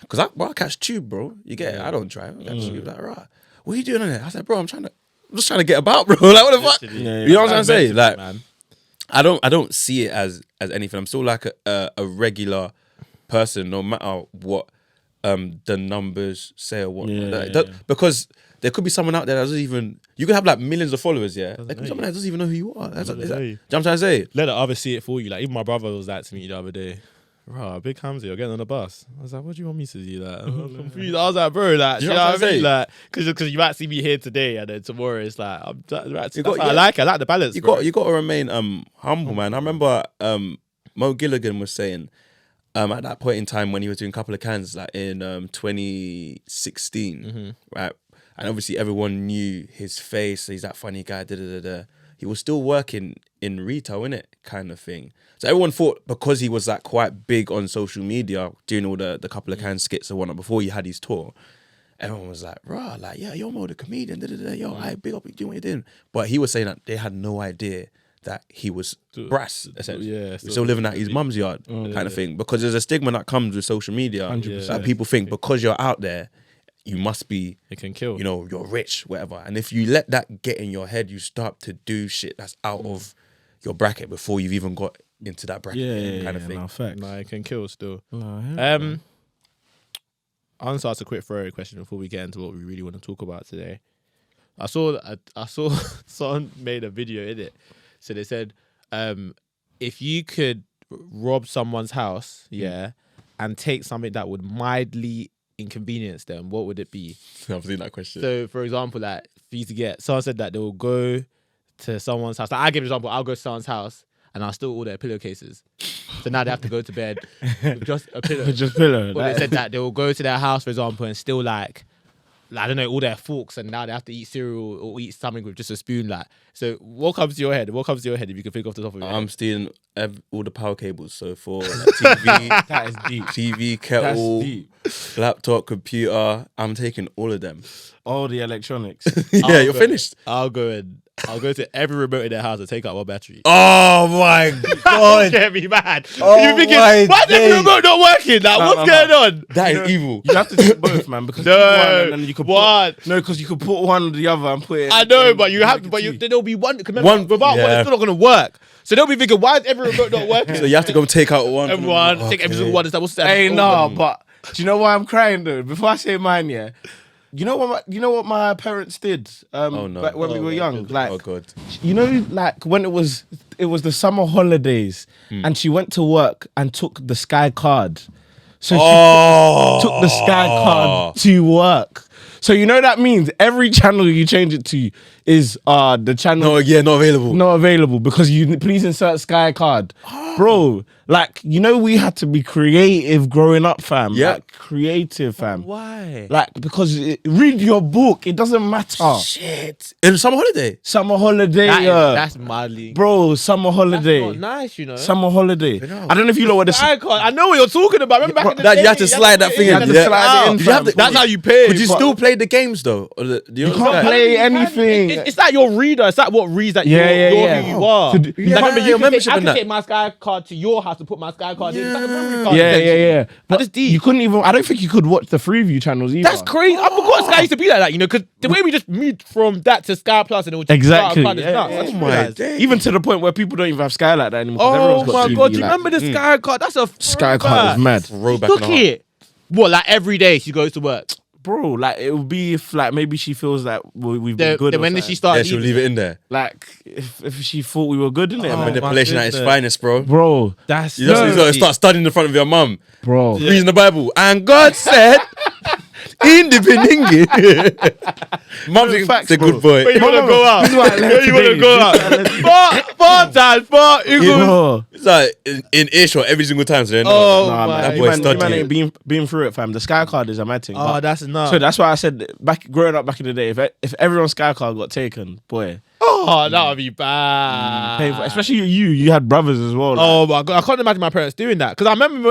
because I catch tube, bro. You get it? I don't try. I catch tube. Like, right, what are you doing on it? I said, "Bro, I'm just trying to get about, bro." Like, what the fuck? You know what I'm trying to say? Like, man. I don't see it as anything. I'm still like a regular person, no matter what the numbers say or what. Because there could be someone out there that doesn't even. You could have like millions of followers, yeah. There could be someone that doesn't even know who you are. Do you know what I'm trying to say? Let the other see it for you. Like even my brother was that to me the other day. Bro, big Hamza, you're getting on the bus. I was like, what do you want me to do? Like, I'm confused. I was like, bro, like, you know what I mean? Like, because you might see me here today and then tomorrow it's like, I like the balance. You got to remain humble, man. I remember Mo Gilligan was saying at that point in time when he was doing a couple of cans, like in 2016, right? And obviously everyone knew his face. He's that funny guy. He was still working in retail, innit, kind of thing. So everyone thought because he was like quite big on social media, doing all the couple of canned skits and whatnot before he had his tour, everyone was like, rah, like, yeah, you're Mo the comedian, yo, I big up, you doing what you're doing. But he was saying that they had no idea that he was brass, essentially. Yeah, still living at his mum's yard, kind of thing. Because there's a stigma that comes with social media 100%. that people think because you're out there, you must be, it can kill. You know, you're rich, whatever. And if you let that get in your head, you start to do shit that's out of your bracket before you've even got into that bracket kind of thing. No, facts. Nah, it can kill still. No, I'll answer us a quick throwaway question before we get into what we really want to talk about today. I saw someone made a video in it. So they said, if you could rob someone's house, and take something that would mildly inconvenience them, what would it be? I've seen that question. So, for example, like for you to get, someone said that they will go to someone's house. Like, I give an example. I'll go to someone's house and I'll steal all their pillowcases. So now they have to go to bed with just a pillow. Just pillow. Or they said that they will go to their house, for example, and steal like I don't know, all their forks, and now they have to eat cereal or eat something with just a spoon. Like, so what comes to your head? What comes to your head if you can think off the top of your head? I'm stealing all the power cables. So for like, TV, That is deep. TV, kettle, laptop, computer, I'm taking all of them. All the electronics. You're finished. I'll go to every remote in their house and take out one battery. Oh my god! Get me mad. Oh You're thinking, my why is the remote not working? Like, what's going on? That is evil. You have to do both, man. Because No, one and then you could what? because you could put one or the other and put it. I know, but you have to. But there'll be one. Without one, it's still not going to work. So they'll be thinking, why is every remote not working? So you have to go take out one. Everyone, take every single one. It's like, what's that? Hey, no, but do you know why I'm crying though? Before I say mine, yeah. You know what my parents did back when we were young? Like, oh god. You know, like when it was the summer holidays and she went to work and took the Sky card. So she took the Sky card to work. So you know that means every channel you change it to is the channel not available because you please insert Sky card. Bro, like, you know, we had to be creative growing up, fam. Yeah. Like, creative, fam. Why? Like, because read your book. It doesn't matter. Shit. In summer holiday. Summer holiday. That's mildly. Bro, summer holiday. That's not nice, you know. Summer holiday. I don't know if you know what this. I know what you're talking about. Remember back in the day, You have to slide that thing in. That's how you pay. Could you still play the games though? You can't play anything. It's like your reader. It's like what reads that you're who you are. Like, remember, you can I can take my Sky card to your house to put my Sky card in. It's like a memory card. Yeah. But That's deep. you couldn't even. I don't think you could watch the Freeview channels either. That's crazy. I forgot Sky used to be like that, you know, because the way we just moved from that to Sky Plus and it was just Exactly. Sky Plus, it's nuts. I just realised. Even to the point where people don't even have Sky like that anymore. Oh my TV, god, do you like, remember the Sky card? That's a Sky card is mad. Roll back Look in the heart. it. What, like every day she goes to work? bro, like it would be if like maybe she feels that we've been good. When did she Yeah, start? she'll leave it in there. Like if she thought we were good in it, man. Manipulation at its goodness. finest, bro. Bro, That's You just gotta start studying in front of your mum, bro. reading the Bible, and God said, "In the beginning." Mum's a good boy. Where you wanna go out? Where you wanna go out? Four times, four. It's like in earshot every single time. So Oh, Nah, my man, boy you studying. man ain't been through it, fam. The Sky Card is a mad thing. Oh, but- that's enough. so that's why I said growing up back in the day, if everyone's Sky Card got taken, boy, Oh, that would be bad. painful. Especially you had brothers as well. Like, Oh my god, I can't imagine my parents doing that because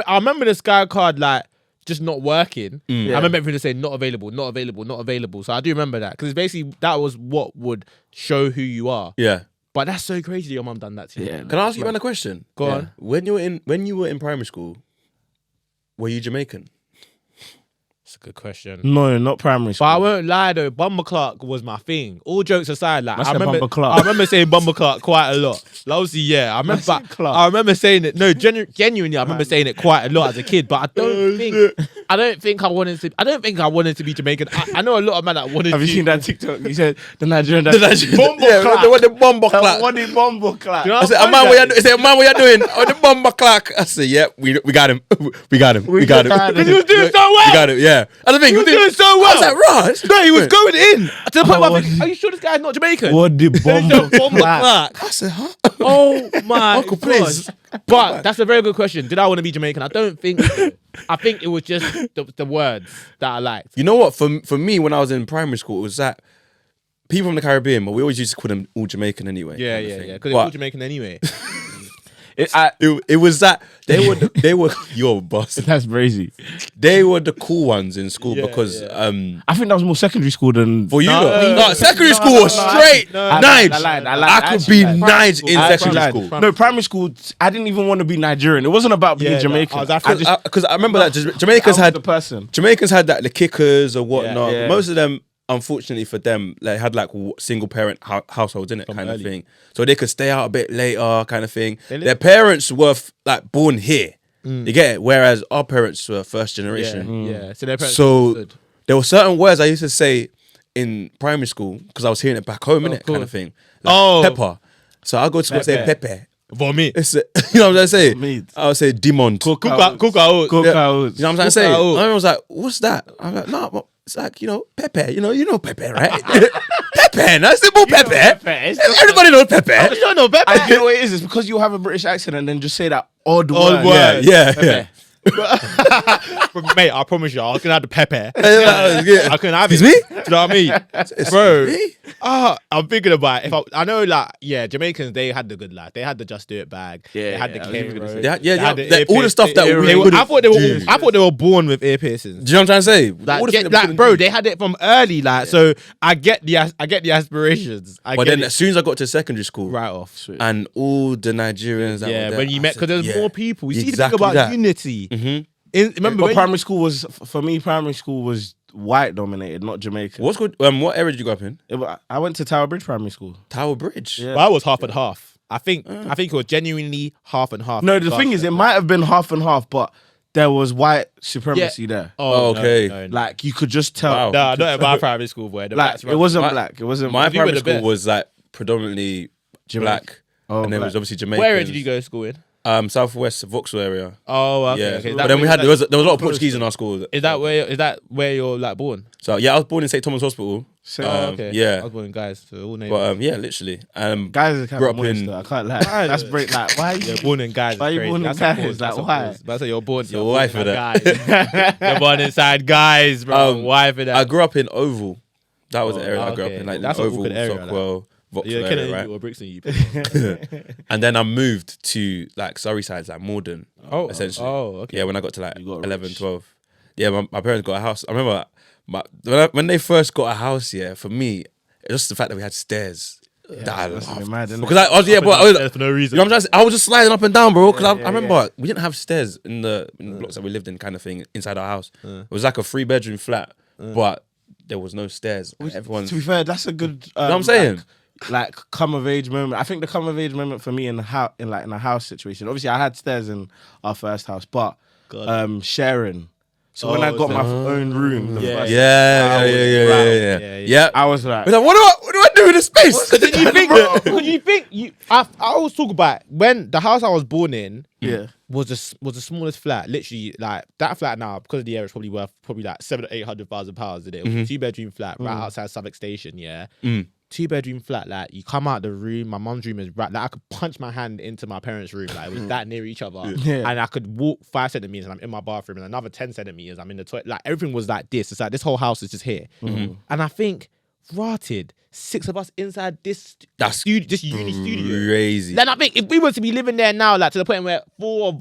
I remember the Sky Card like just not working. I remember everything saying not available, not available, not available. So I do remember that because basically that was what would show who you are. Yeah. But that's so crazy that your mum done that to you. yeah. Can I ask you a question? Go on. When you were in primary school, were you Jamaican? That's a good question. No, not primary school. But I won't lie though, Bumba Clark was my thing. All jokes aside, like That's I the remember, Bumba Clark. I remember saying Bumba Clark quite a lot. Like, obviously, yeah, I remember. That's it, Clark. I remember saying it. No, genuinely, I remember saying it quite a lot as a kid. But I don't think I wanted to be Jamaican. I know a lot of men that wanted. Have you to. seen that TikTok? You said the Nigerian. Yeah, the bomber clack. What the bomber clap? You know I what said, I'm man, saying? what you doing? Oh, the bomber clack. I said, yeah, we got him. We got him. We got him. got him. He was doing so well. We got him, yeah. And the thing, He was doing so well. I was like, Raj. No, he was going in to the point where I what- think, are you sure this guy's not Jamaican? What the bomber Bumba clap? Clark. I said, huh? Oh my Uncle, gosh. please. But that's a very good question. Did I want to be Jamaican? I don't think so. I think it was just the words that I liked. You know what? For me, when I was in primary school, it was that people from the Caribbean, but we always used to call them all Jamaican anyway. Yeah, kind of yeah, thing. yeah. Because But they're all Jamaican anyway. it was that they were your boss. That's crazy. They were the cool ones in school Yeah, because I think that was more secondary school than. for you, No, lot, secondary school was straight nines. I lied. I could be nines in I secondary actually school. lied. No, primary school. I didn't even want to be Nigerian. It wasn't about being Yeah, no, Jamaican. I was African. Because I remember that Jamaicans I was had the person. Jamaicans had that the kickers or whatnot. Yeah. Most of them, unfortunately for them, like had like single parent households in it, kind early. of thing. So they could stay out a bit later, kind of thing. Their parents were like born here. You get it. Whereas our parents were first generation. Yeah. So their parents So understood. there were certain words I used to say in primary school because I was hearing it back home, innit, kind of thing. Like pepper. So I go to school and say pepe. For me. It's you know what I'm saying? Meat. I would say demon. Cook out. Yeah. Cook You out. know what I'm trying to say? Cook out. I was like, what's that? I'm like, no, but it's like, Pepe. You know Pepe, right? Pepe, no simple Pepe. Everybody knows Pepe. You don't know Pepe. You know what it is? It's because you have a British accent and then just say that odd Odd word. word. Yeah. Mate, I promise you, I can have the Pepe. Yeah. I can have Excuse it. me? Do you know what I mean? Bro. me? I'm thinking about it. I know, like, yeah, Jamaicans, they had the good life. They had the Just Do It bag. Yeah, they had yeah, I the was even K gonna say road. Yeah, They had the all the ear stuff that piercing. we They were- couldn't I thought they were born with ear piercings. Do you know what I'm trying to say? Like, All the stuff that we couldn't bro, do. they had it from early, like, so I get the aspirations. But then as soon as I got to secondary school, right off. and all the Nigerians that Yeah, were there, when you I met, said, because there's yeah, more people. You see the exactly thing about that. unity. Remember But when primary school was, for me, primary school was white dominated, not Jamaican. What's good? What area did you grow up in? I went to Tower Bridge Primary School. Tower Bridge. Yeah. Well, I was half and half. I think it was genuinely half and half. No, the thing is, it might have been half and half, but there was white supremacy there. Oh, okay. No. Like, you could just tell. Wow. No, not at my primary school, boy. The Like, blacks it were- wasn't My- black. It wasn't My You were primary the school best. was like predominantly black, Oh, and there was black. obviously Jamaican. Where did you go to school in? Southwest Vauxhall area. Oh, okay. Yeah, okay. but then there was a lot of Portuguese in our school. Is that where you're like born? So yeah, I was born in St Thomas Hospital. So, Okay. I Yeah, was born in Guys, so all names. but yeah, literally. guys are kind Grew of up in- moist, though. I can't lie. That's break. Like, why? You're born in Guys. Why is you crazy. born in That's Guys? a pause, Like, that's a why? pause. That's you're born. You're born wife for inside that. Guys. You're born inside Guys, bro. Why for that? I grew up in Oval. That was the area I grew up okay. in, like That's an Oval, awkward area, like. Sockwell, Vauxhall You're area, killing right? you Brixton, you. And then I moved to like Surrey sides, like Morden, essentially. Oh, okay. Yeah, when I got to like got 11, rich. 12. Yeah, my parents got a house. I remember when they first got a house, yeah, for me, it's just the fact that we had stairs. That I that's loved. mad, isn't it? Because I was, yeah, but I was, For no reason. you know what I'm trying to say? I was just sliding up and down, bro. Because I remember we didn't have stairs in the blocks that we lived in, kind of thing, inside our house. It was like a 3-bedroom flat, but there was no stairs. Everyone's. To be fair, that's a good. know what I'm saying? Like come of age moment. I think the come of age moment for me in a house situation. Obviously, I had stairs in our first house, but sharing. So when I got my own room, the first Yeah. I was like, What do I do with this space? Because you think I always talk about when the house I was born in was the smallest flat. Literally, like that flat now, because of the area, it's probably worth like £700,000-800,000 a day. It was a 2-bedroom flat right outside Southwick Station. Yeah. 2-bedroom flat, like you come out the room, my mum's room is right, like I could punch my hand into my parents' room, like it was that near each other, and I could walk 5 centimeters and I'm in my bathroom, and another 10 centimeters I'm in the toilet, like everything was like this. It's like this whole house is just here, and I think rotted 6 of us inside this uni studio. Crazy. Then I think if we were to be living there now, like to the point where 4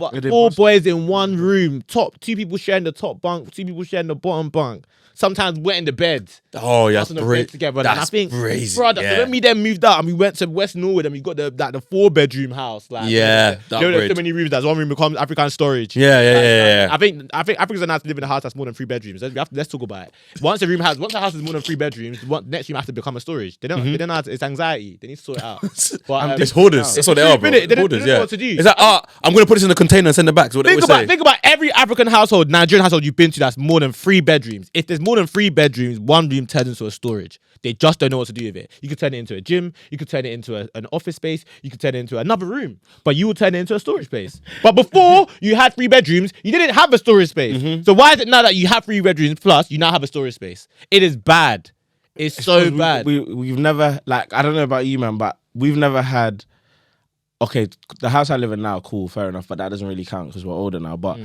boys in one room, 2 people sharing the top bunk, 2 people sharing the bottom bunk. Sometimes we're in the bed. Oh, yeah, that's great together. That's and I think, crazy. Brother, so when we then moved out and we went to West Norwood and we got the 4-bedroom house. Like, there's so many rooms. There's one room becomes African storage. Yeah. I think Africans are nice to live in a house that's more than 3 bedrooms. Let's talk about it. Once a house is more than 3 bedrooms, next room has to become a storage. They don't know how to, it's anxiety. They need to sort it out. But it's hoarders. That's what they are, bro. They don't Hoarders, know what to do. It's like, I'm going to put this in a container and send it back. So Think about every African household, Nigerian household you've been to that's more than 3 bedrooms. If there's more than 3 bedrooms, one room turns into a storage. They just don't know what to do with it. You could turn it into a gym. You could turn it into an office space. You could turn it into another room. But you would turn it into a storage space. But before you had 3 bedrooms, you didn't have a storage space. So why is it now that you have 3 bedrooms plus you now have a storage space? It is bad. It's so bad. We've never, like, I don't know about you, man, but we've never had. Okay, the house I live in now, cool, fair enough, but that doesn't really count because we're older now. But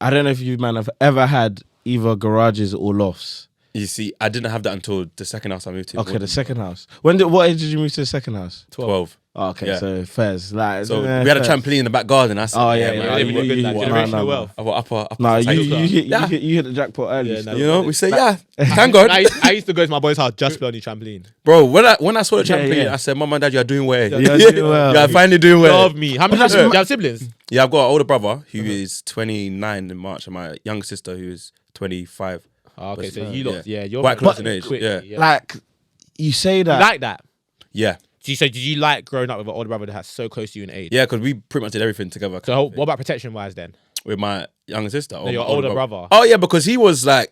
I don't know if you, man, have ever had either garages or lofts. You see, I didn't have that until the second house I moved to. Okay, the second house. What age did you move to the second house? 12. Oh, okay, Yeah. so fairs. Like, So we had a trampoline in the back garden. I said, Oh, yeah. Generational wealth. I've got upper Nah, you cycle. hit the jackpot early. Yeah, still. You know, we say, thank God. I used to go to my boy's house just play on the trampoline. Bro, when I saw the trampoline, yeah. I said, Mum and Dad, you're doing well. You're doing well. You're finally doing well. Love me. How many do you have siblings? Yeah, I've got an older brother who is 29 in March, and my younger sister who is 25. Okay, so you lot, you're quite close in age. quick, Yeah. Like, you say that. You like that? Yeah. Did you like growing up with an older brother that's so close to you in age? Yeah, because we pretty much did everything together. So what about protection wise then? With my younger sister. Or your my older brother. Oh, yeah, because he was on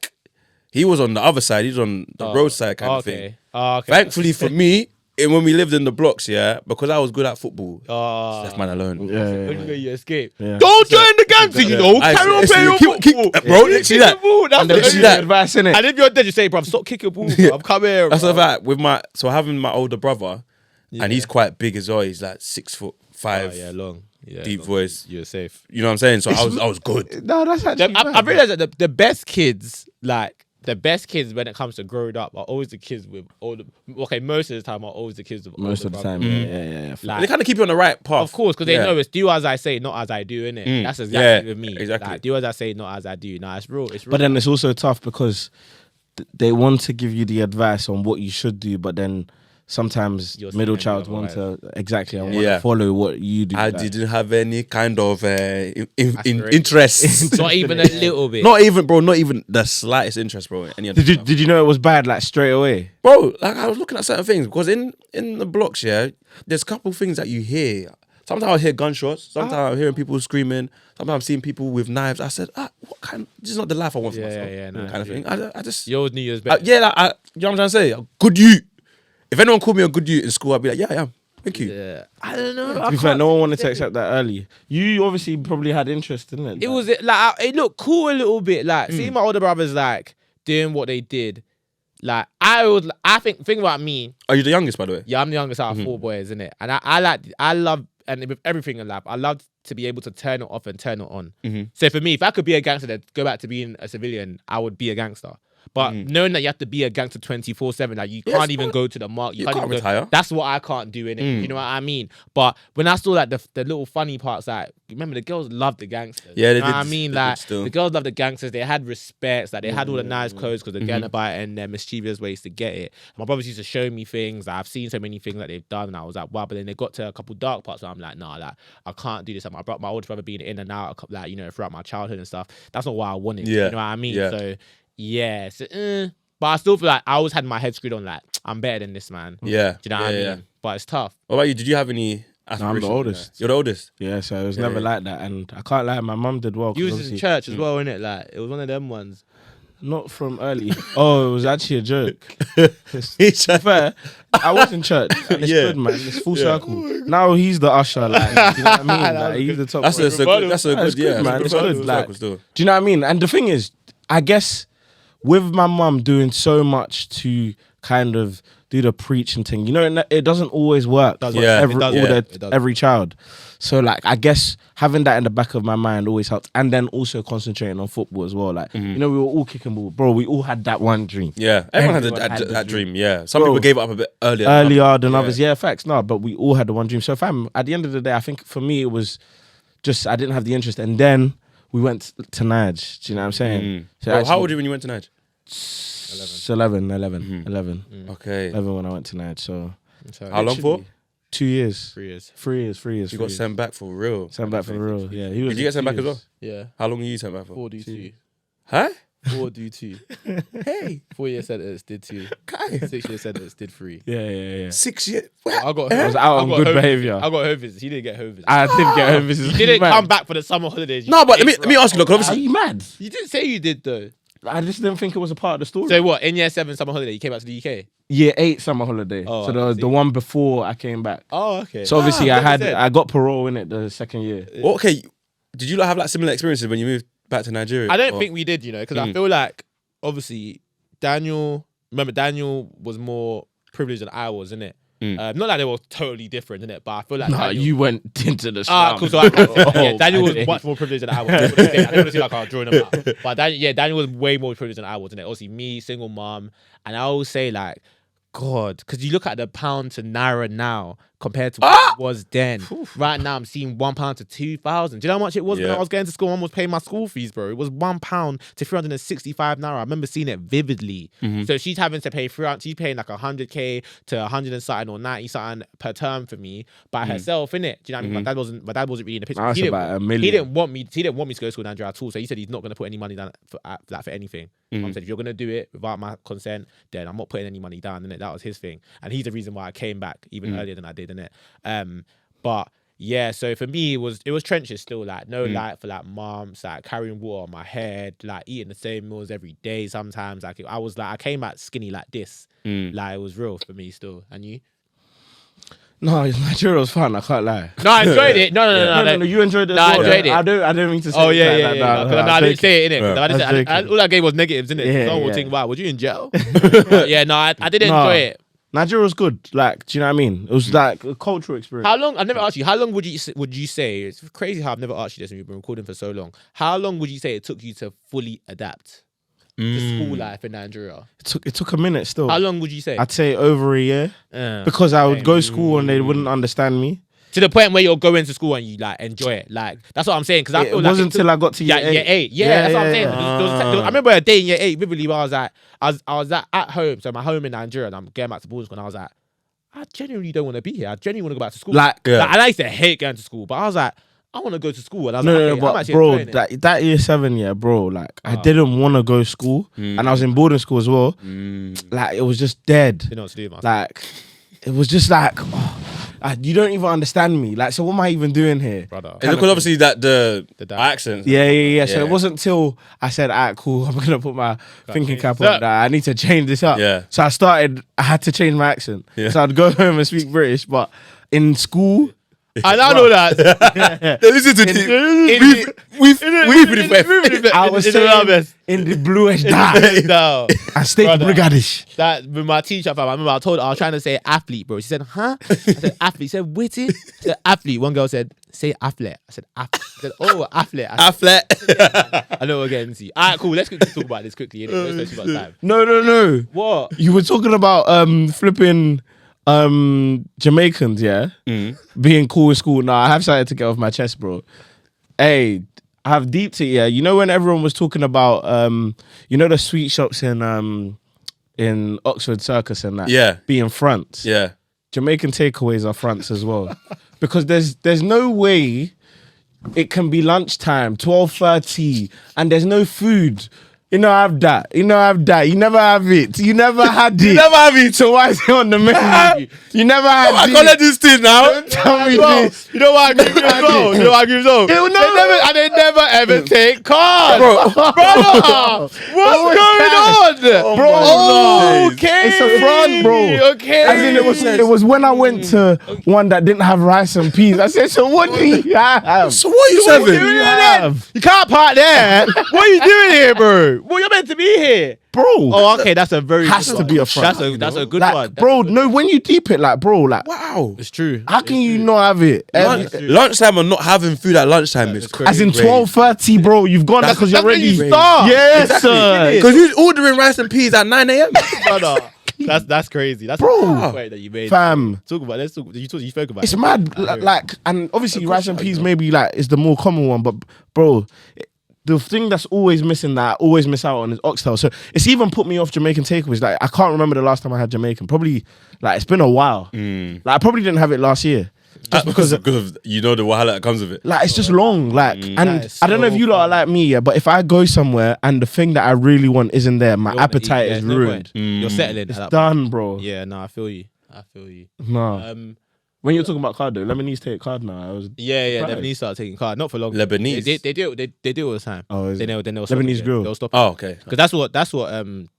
the other side. He was on the roadside kind of thing. Okay. Thankfully for me, when we lived in the blocks, because I was good at football, just left man alone. You escape. Yeah. Don't join the gang thing, you know. Carry on playing your football. Bro, literally that. That's the literally that. Advice, innit? And if you're dead, you say, bruv, stop kicking ball, bruv. Come here, That's bruv. the fact with having my older brother, and he's quite big as well. He's like 6'5". Long. Yeah, deep voice. You're safe. You know what I'm saying? So I was good. No, that's actually. I've realized that the best kids, when it comes to growing up, are always the kids with older. Okay, most of the time are always the kids with Most older of the time, brothers. yeah. Like, They kind of keep you on the right path. of course, because they know it's do as I say, not as I do, innit? That's exactly with me. Exactly. Like, do as I say, not as I do. Nah, it's real. It's real. But then it's also tough because they want to give you the advice on what you should do, but then sometimes You're middle saying child the want other to want Yeah. to follow what you do. I like. didn't have any kind of interest. not even a little bit. Not even the slightest interest, bro. in any of Did that you stuff. did you know it was bad like straight away? Bro, like I was looking at certain things because in the blocks, there's a couple things that you hear. Sometimes I hear gunshots. Sometimes I'm hearing people screaming. Sometimes I'm seeing people with knives. I said, what kind? This is not the life I want for myself. Kind of thing. I just You always knew you was better. you know what I'm trying to say? Good youth. If anyone called me a good youth in school, I'd be like, yeah, I am. Thank you. Yeah. I don't know. To be fair, no one wanted to accept that early. You obviously probably had interest, didn't it? It was like it looked cool a little bit. Like seeing my older brothers like doing what they did. Like I think about me. Are you the youngest, by the way? Yeah, I'm the youngest out of 4 boys, innit? And I love, and with everything in life, I love to be able to turn it off and turn it on. So for me, if I could be a gangster that go back to being a civilian, I would be a gangster. But knowing that you have to be a gangster 24/7, like you can't even go to the market, you can't even retire. That's what I can't do, innit? You know what I mean? But when I saw like the little funny parts, like remember the girls loved the gangsters. Yeah, they you know did. what I mean? They Like did still. the girls loved the gangsters. They had respect. Like they had all the nice clothes because they're getting about it and their mischievous ways to get it. My brothers used to show me things. Like, I've seen so many things that they've done, and I was like, wow. But then they got to a couple dark parts where I'm like, nah, like I can't do this. Like, my older brother being in and out, like throughout my childhood and stuff. That's not what I wanted. Yeah. You know what I mean? Yeah. So yeah. But I still feel like I always had my head screwed on like I'm better than this man. Yeah. Do you know what I mean? But it's tough. What about you? Did you have any No, I'm the oldest. You're the oldest. Yeah, so it was never like that, and I can't lie, my mum did well. You was in church as well, innit? Like it was one of them ones. Not from early. Oh, it was actually a joke. To fair, I was in church. And it's good, man. It's full circle. Now he's the usher. Like, you know what I mean? Like, he's the top. That's a good, yeah, man. It's good. Like, do you know what I mean? And the thing is, I guess with my mum doing so much to kind of do the preaching thing, you know, it doesn't always work for every child. So like, I guess having that in the back of my mind always helped, and then also concentrating on football as well. Like, you know, we were all kicking ball, bro. We all had that one dream. Yeah, everyone had that dream. Yeah, some people gave it up a bit earlier than others. Yeah, facts. No, but we all had the one dream. So at the end of the day, I think for me it was just I didn't have the interest, and then we went to Nige. Do you know what I'm saying? So how old were you when you went to Nige? 11. Okay. 11 when I went to Nige. So how long for? 2 years. 3 years. 3 years. You got sent back for real. Sent back for real. Yeah. Did you get sent back as well? Yeah. How long were you sent back for? 4 do 2. Huh? 4 do 2. Hey. 4 year sentence did 2. Guy. 6 year sentence did 3. Yeah. 6 years. I was out on good behaviour. I got home visits. He didn't get home visits. I did get home visits. You didn't come back for the summer holidays. No, but let me ask you, look, obviously. Are you mad? You didn't say you did though. I just didn't think it was a part of the story. So what? In year 7 summer holiday, you came back to the UK? Year 8 summer holiday. Oh, so the one before I came back. Oh, okay. So obviously I got parole in it the second year. Well, okay, did you have like similar experiences when you moved back to Nigeria? I don't think we did, you know, because I feel like obviously Daniel was more privileged than I was, innit? Not that they were totally different, innit? But I feel like you went into the slum. Cool. So Daniel was much more privileged than I was. I didn't want to see like I was drawing him out. But Daniel was way more privileged than I was, innit? Obviously, me, single mom, and I always say like, God, because you look at the pound to naira now compared to what it was then. Right now, I'm seeing £1 to 2,000. Do you know how much it was when I was going to school? I was paying my school fees, bro. It was £1 to 365 naira. I remember seeing it vividly. So she's having to pay she's paying like 100k to 100 and something or 90 something per term for me by herself, innit? Do you know what I mean? My dad wasn't really in the picture. That's about $1 million. He didn't want me to go to school in Nigeria at all. So he said he's not going to put any money down for anything. Mum said, if you're going to do it without my consent, then I'm not putting any money down, innit? That was his thing. And he's the reason why I came back even earlier than I did, innit? But yeah, so for me, it was trenches still, like no light for like months, like carrying water on my head, like eating the same meals every day sometimes. Like I came back skinny like this. Like it was real for me still. And you? No, Nigeria was fun. I can't lie. No, I enjoyed it. No. You enjoyed it. No, I enjoyed it. I don't mean to say. Oh yeah. No, I didn't say it innit. Yeah. All I gave was negatives innit. Yeah, Someone would yeah. think, wow, was you in jail? Yeah, no, I did enjoy it. Nigeria was good. Like, do you know what I mean? It was like a cultural experience. How long? I've never asked you. How long would you say? It's crazy how I've never asked you this, and we've been recording for so long. How long would you say it took you to fully adapt to school life in Nigeria? It took a minute still. How long would you say? I'd say over a year. Because I would go to school and they wouldn't understand me. To the point where you're going to school and you like enjoy it. Like that's what I'm saying. Because I feel it wasn't until I got to year 8. Year 8. Yeah, that's what I'm saying. I remember a day in year 8 vividly where I was at home. So my home in Nigeria, and I'm going back to boarding school. And I was like, I genuinely don't want to be here. I genuinely want to go back to school. Like, and I used to hate going to school, but I was like, I want to go to school. And I was but bro, that year 7 year, bro, like I didn't want to go to school, and I was in boarding school as well. Like it was just dead. Didn't know what to do, man. Like it was just like. You don't even understand me. Like, so what am I even doing here? Brother. It's because obviously that the accent. Yeah. So it wasn't till I said, alright, cool, I'm gonna put my thinking cap on that. I need to change this up. Yeah. So I had to change my accent. Yeah. So I'd go home and speak British, but in school, I know that. Listen to we've I was saying in the bluish dark. No. I stayed brigadish. That with my teacher, fam, I remember I was trying to say athlete, bro. She said, huh? I said athlete. She said, witty. She said athlete. One girl said, say athlete. I said athlete. She said, oh, athlete. Athlete. I know we're getting to you. Alright, cool. Let's quickly talk about this quickly. Let's got time. No. What? You were talking about flipping Jamaicans, yeah? Being cool in school. Nah, I have something to get off my chest, bro. Hey, I have deeped it, yeah. You know when everyone was talking about you know the sweet shops in Oxford Circus and that? Yeah. Being fronts. Yeah. Jamaican takeaways are fronts as well. Because there's no way it can be lunchtime, 12:30, and there's no food You know I have that. You never have it. You never had it. You never have it. So why is it on the menu? You never had I it. can't let this thing now. Don't tell me Bro, this. you know what I agree with as well? You know what I agree with as well? They never ever take cards. Brother, what's going on? Bro, Okay. It's a front, bro. Okay. As in, it was when I went to one that didn't have rice and peas. I said, so what do you have? So what are you What are you serving? doing you there? have? You can't park there. What are you doing here, bro? Well, you're meant to be here. Bro. Oh, okay, that's a very Has good to one. be a front. That's a good Like, one. bro, no, when you deep it, like, bro, like, Wow. It's true. how can you not have it? Lunchtime and not having food at lunchtime is crazy. As in 12:30, bro, you've gone there because you're That's when ready. you start. Yes, sir. Because who's ordering rice and peas at 9 a.m.? Brother, that's crazy. That's Bro. a good point that you made. Fam. Talk about. Let's talk. You spoke about. It's it. mad, like, and obviously rice and peas maybe like is the more common one, but bro, the thing that's always missing that I always miss out on is oxtail. So it's even put me off Jamaican takeaways. Like I can't remember the last time I had Jamaican. Probably like it's been a while. Like I probably didn't have it last year. Just because of you know the wahala that comes with it. like it's just long, like, and That is I don't know if so you lot are like me, yeah, but if I go somewhere and the thing that I really want isn't there, my appetite is no ruined. point. You're settling. It's at that done, bro. point. Yeah, no, I feel you. No. When you're talking about card though, Lebanese take card now. I was Yeah, surprised. Lebanese start taking card. Not for long. Lebanese? They do it all the time. Oh, is Then it? they'll stop Lebanese it. grill. They'll stop it. Oh, okay. Because that's what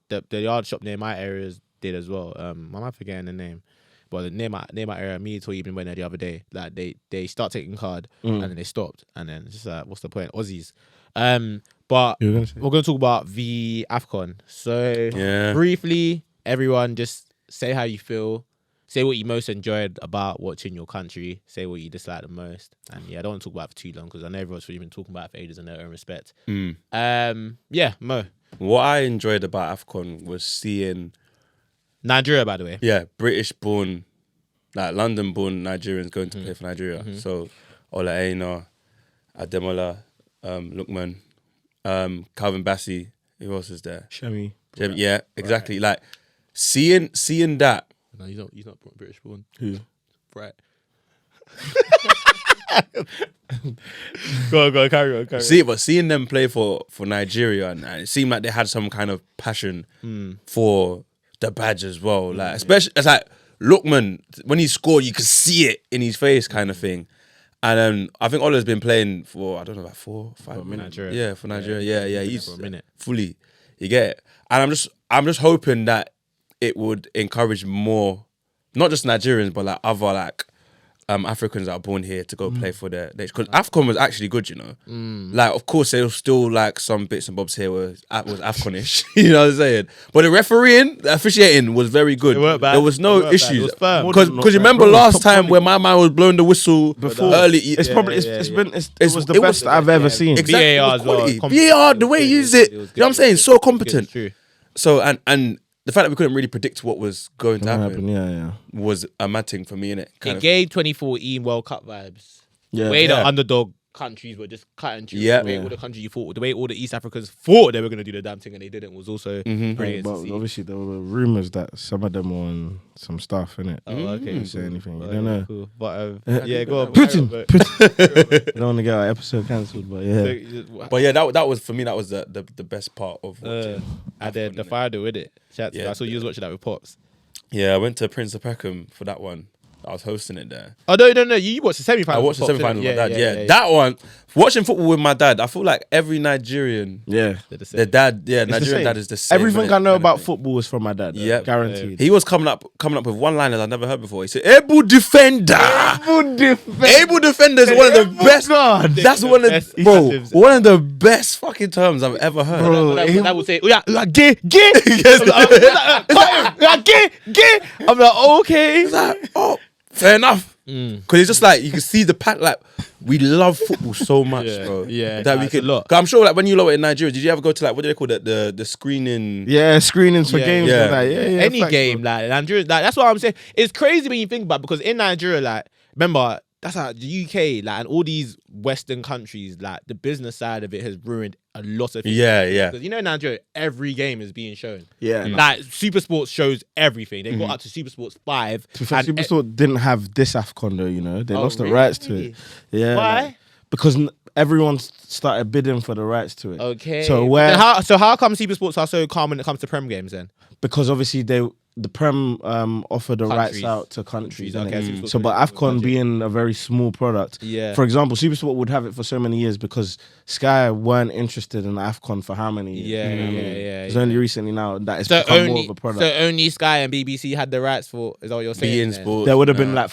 the yard shop near my areas did as well. Am I forgetting the name? But near my area, me and Toy even went there the other day. Like they start taking card and then they stopped, and then it's just like, what's the point? Aussies. But You were gonna say? we're gonna talk about the AFCON. So Yeah. briefly, everyone just say how you feel. Say what you most enjoyed about watching your country. Say what you dislike the most. And yeah, I don't want to talk about it for too long because I know everyone's really been talking about it for ages in their own respect. Yeah, Mo. What I enjoyed about AFCON was seeing, Nigeria, by the way. yeah, British-born, like London-born Nigerians going to play for Nigeria. So Ola Aina, Ademola, Lookman, Calvin Bassey. Who else is there? Shemi. Yeah, exactly. Like seeing that. No, he's not British born. Who? Right. Go on, carry on. But seeing them play for Nigeria, and it seemed like they had some kind of passion for the badge as well. Like especially, it's like Lookman, when he scored, you could see it in his face, kind of thing. And I think Ola's been playing for, I don't know, about 4 or 5 minutes. Nigeria. Yeah, for Nigeria. Yeah, he's for a minute. fully. You get it, and I'm just hoping that it would encourage more, not just Nigerians, but like other like Africans that are born here to go play for their because AFCON was actually good, you know. Like of course there was still like some bits and bobs here was AFCON-ish, you know what I'm saying. But the officiating was very good. weren't bad. There was no It weren't bad. It issues was firm. because you remember last time where my man was blowing the whistle Before. early. It's probably it was the it best was- I've ever seen. Exactly, it VAR was as well, quality. competent. VAR, the way he used it, you know what I'm saying, so competent. It's true. So and the fact that we couldn't really predict what was going to happen Yeah. was a mad thing for me, innit? It gave 2014 World Cup vibes. Yeah. The way the Yeah. underdog countries were just cutting through. Yeah. The way all the countries you thought, the way all the East Africans thought they were going to do the damn thing and they didn't was also brilliant But to see. obviously there were rumors that some of them were on some stuff, innit? Oh, okay. Didn't say anything. You Okay, don't know. Cool. But yeah, go on. Putin. But- I don't want to get our episode cancelled, but yeah. But yeah, that was for me. That was the best part of watching. And then the final with it. Shout out to Yeah. you. I saw you was watching that with Pops. Yeah, I went to Prince of Peckham for that one. I was hosting it there. Oh no! You watched the semi-final. I watched the with Pops, semi-final with innit? my dad. Yeah, that one. Watching football with my dad, I feel like every Nigerian, Yeah. They're the same. their dad, the Nigerian same. dad is the same. Everything innit? I know Kind of about thing. football is from my dad. Yeah. Guaranteed. He was coming up with one-liners I'd never heard before. He said, "Able defender." Able defender is one of the best. God. That's one of Best bro, adjectives. one of the best fucking terms I've ever heard. Bro, That would say, oh yeah, like gay. Gay. I'm like, okay. It's like, oh, fair enough. Because it's just like you can see the pack. Like we love football so much, Yeah, bro. yeah, that nah, we it's a could. lot. 'Cause I'm sure, like when you lot were in Nigeria, did you ever go to like what do they call it? The screening? Yeah, screenings for Yeah, games. yeah. and that. Yeah. Any facts, game, bro. like Nigeria, like that's what I'm saying. It's crazy when you think about it, because in Nigeria, like remember that's like the UK, like and all these Western countries, like the business side of it has ruined a lot of things. Yeah. Because you know in Nigeria, every game is being shown. Yeah. Like Super Sports shows everything. They got up to Super Sports 5. To be fair, and Supersport didn't have this AFCON though, you know. They lost the really? rights to it. Yeah. Why? like, because everyone started bidding for the rights to it. Okay. So Then how come CB Sports are so calm when it comes to Prem games then? Because obviously the Prem offer the Countries. rights out to countries. Okay, innit? Super So, but Sport AFCON budget. being a very small product, Yeah. for example, Supersport would have it for so many years because Sky weren't interested in AFCON for how many years? Yeah, You know what I yeah, mean? yeah. It's yeah. only recently now that it's So become more of a product. so only Sky and BBC had the rights for. Is that what you're saying? Being then? sports. There would have been like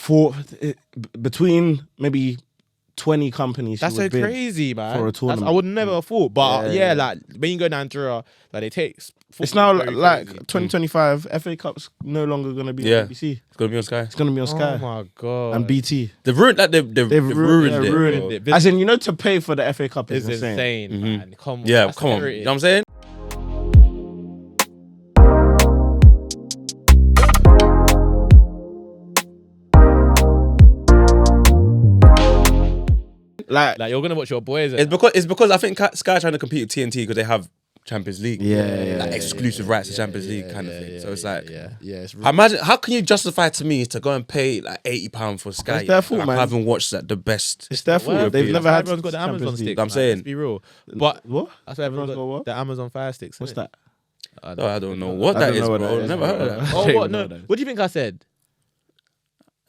between maybe 20 companies. That's who so would bid crazy, man. for a tournament. I would never have thought, but Yeah. like when you go to Nigeria, like they take. It's now very like crazy. 2025. FA Cup's no longer going to be Yeah. on BBC. It's gonna be on Sky. It's going to be on Sky Oh my god. and BT. They've ruined that. They've ruined it. ruined bro. it. As in, to pay for the FA Cup is It's insane, man. Come on. Yeah, That's come on. You heritage. know what I'm saying? Like Like you're gonna watch your boys. It's because I think Sky trying to compete with TNT because they have Champions League. Yeah, like exclusive rights to Champions League kind of thing. So it's like, yeah. It's imagine how can you justify to me to go and pay like £80 for Sky? It's their fault, Like, man. I haven't watched like the best. it's their Well, fault. They've that's never why had. everyone's got the Amazon Champions League. sticks. I'm man, saying. let's be real. But What? that's why everyone's Everyone's got what? the Amazon Fire Sticks. What's innit? that? Oh, I don't know what I that don't is, know what bro. that is, Never heard of bro. that. Oh, Don't what? even No. know that. What do you think I said?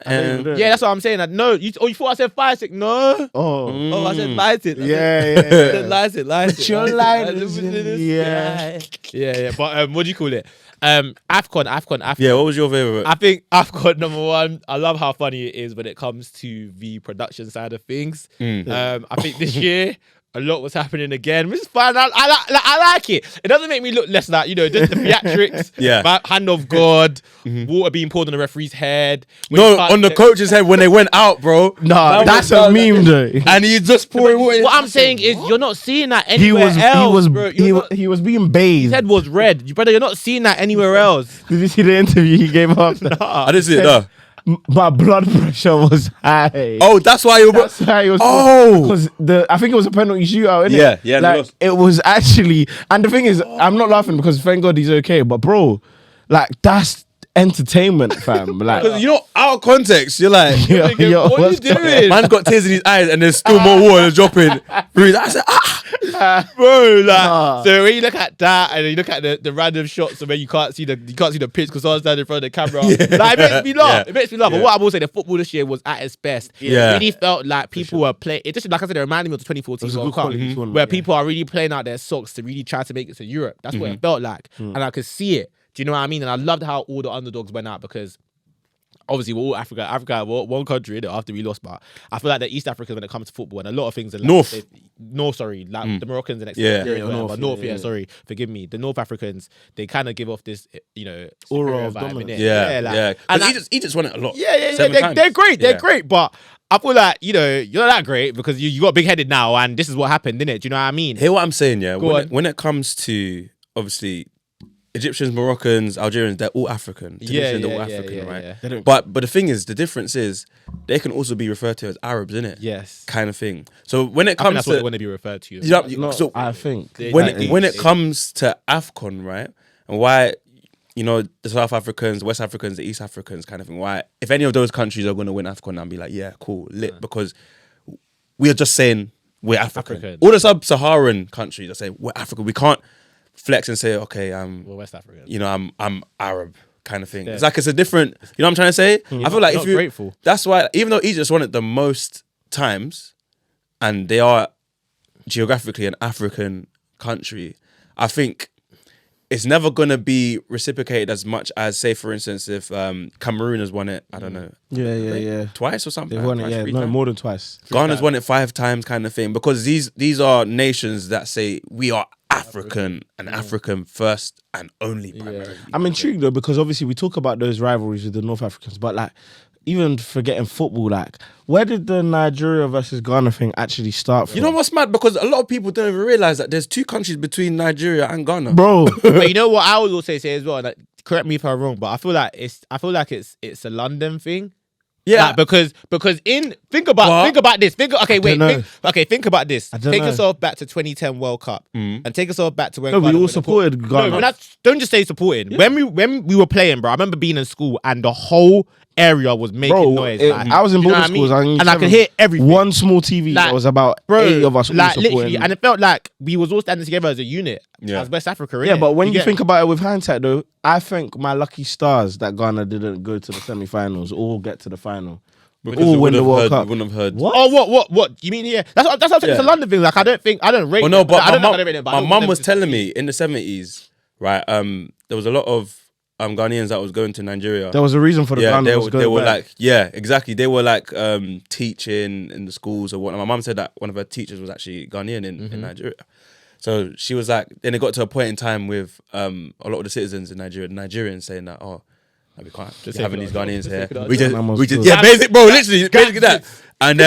And Yeah, that's what I'm saying. Like, no, you thought I said Fire Stick? No. Oh. Oh, I said Light It. Yeah. Light It. But your light is in- yeah. Yeah. But what do you call it? AFCON. yeah, what was your favorite? I think AFCON #1. I love how funny it is when it comes to the production side of things. I think this year a lot was happening again, which is fine. I like it. It doesn't make me look less like just the theatrics. Yeah. Hand of God, water being poured on the referee's head. When No, you can't- on the coach's head when they went out, bro. Nah, That that's was- a meme though. And he just pouring water. What I'm saying is, you're not seeing that He anywhere was else, bro. he was being His bathed. head was red, brother. You're not seeing that anywhere else. Did you see the interview he gave after? I didn't see it though. My blood pressure was high. Oh, that's why you. That's how it was. Oh. because I think it was a penalty shootout. Innit? Yeah, yeah, they Like lost. it was actually, and the thing is, I'm not laughing because thank God he's okay. But bro, like that's entertainment, fam. Like, Because out of context, you're like, yo, yo, what are you what's going- doing? man's got tears in his eyes, and there's still more water dropping. Through. I said, Bro, like Nah. so when you look at that and then you look at the random shots of where you can't see the pitch because someone's standing in front of the camera. Like it makes me laugh. Yeah. It makes me laugh. But Yeah. what I will say, the football this year was at its best. Yeah. It really felt like people were playing. It just like I said, it reminded me of the 2014 was a World good Cup, quality tournament, where yeah. people are really playing out their socks to really try to make it to Europe. That's what it felt like, and I could see it. Do you know what I mean? And I loved how all the underdogs went out because obviously we're all Africa. Africa, we're one country innit, after we lost, but I feel like the East Africans when it comes to football and a lot of things. Are like, North. like the Moroccans and Yeah. Nigeria, North, but North, yeah. sorry, forgive me. The North Africans, they kind of give off this, Aura superior of vibe, dominance. innit? yeah, like- yeah. and Because Egypt's won it a lot. yeah. 7 times. They're great. They're Yeah. great, but I feel like you're not that great because you got big headed now, and this is what happened, didn't it? Do you know what I mean? Hear what I'm saying, yeah? Go on. When it comes to, obviously, Egyptians, Moroccans, Algerians, they're all African. Traditionally, they're all African, right? yeah. They don't- But the thing is, the difference is, they can also be referred to as Arabs, innit? Yes. Kind of thing. So when it I think comes that's what they to... want to be referred to. No, so I think when that when is- it comes to AFCON, right, and why, the South Africans, the West Africans, the East Africans, kind of thing. Why, if any of those countries are going to win AFCON, I'll be like, yeah, cool, lit, because we are just saying we're African. All the sub-Saharan countries are saying we're African. We can't flex and say, okay, We're West African. I'm Arab, kind of thing. It's like it's a different. You know what I'm trying to say? I feel like You're if not you, grateful. that's why even though Egypt's won it the most times, and they are geographically an African country, I think it's never gonna be reciprocated as much as, say, for instance, if Cameroon has won it, I don't know, yeah. twice or something. They've won Twice, it, yeah, three no, times? more than twice. Ghana's won it 5 times, kind of thing, because these are nations that say we are African and African first and only primarily. I'm intrigued though because obviously we talk about those rivalries with the North Africans, but like even forgetting football, like where did the Nigeria versus Ghana thing actually start from? You know what's mad? Because a lot of people don't even realize that there's 2 countries between Nigeria and Ghana. bro? But you know what I would also say as well, like, correct me if I'm wrong, but I feel like it's a London thing. Yeah, Like, because think about this. Think about this. I don't Take know. yourself back to 2010 World Cup and take yourself back to when No, we Ghana all won the supported No, Ghana. but don't just say supporting. When we were playing, bro, I remember being in school and the whole area was making noise. I was in boarding schools, and I could hear everything. One small TV that was about 8 of us all supporting. Literally, and it felt like we was all standing together as a unit, as West Africa. Yeah, but when you think about it with hindsight, though, I think my lucky stars that Ghana didn't go to the semi-finals or get to the final. Because win the World Cup. Wouldn't have heard. What? Oh, what? You mean here? That's what I'm saying. It's a London thing. Like I don't rate. Well, no, but my mum was telling me in the 70s, right? There was a lot of Ghanaians that was going to Nigeria. There was a reason for the Ghana they was going were back. like, exactly. They were like teaching in the schools or whatnot. My mum said that one of her teachers was actually Ghanaian in Nigeria. So she was like, then it got to a point in time with a lot of the citizens in Nigeria, the Nigerians saying that, we can't just having these Ghanaians here. We just basic, bro, literally, basically that. And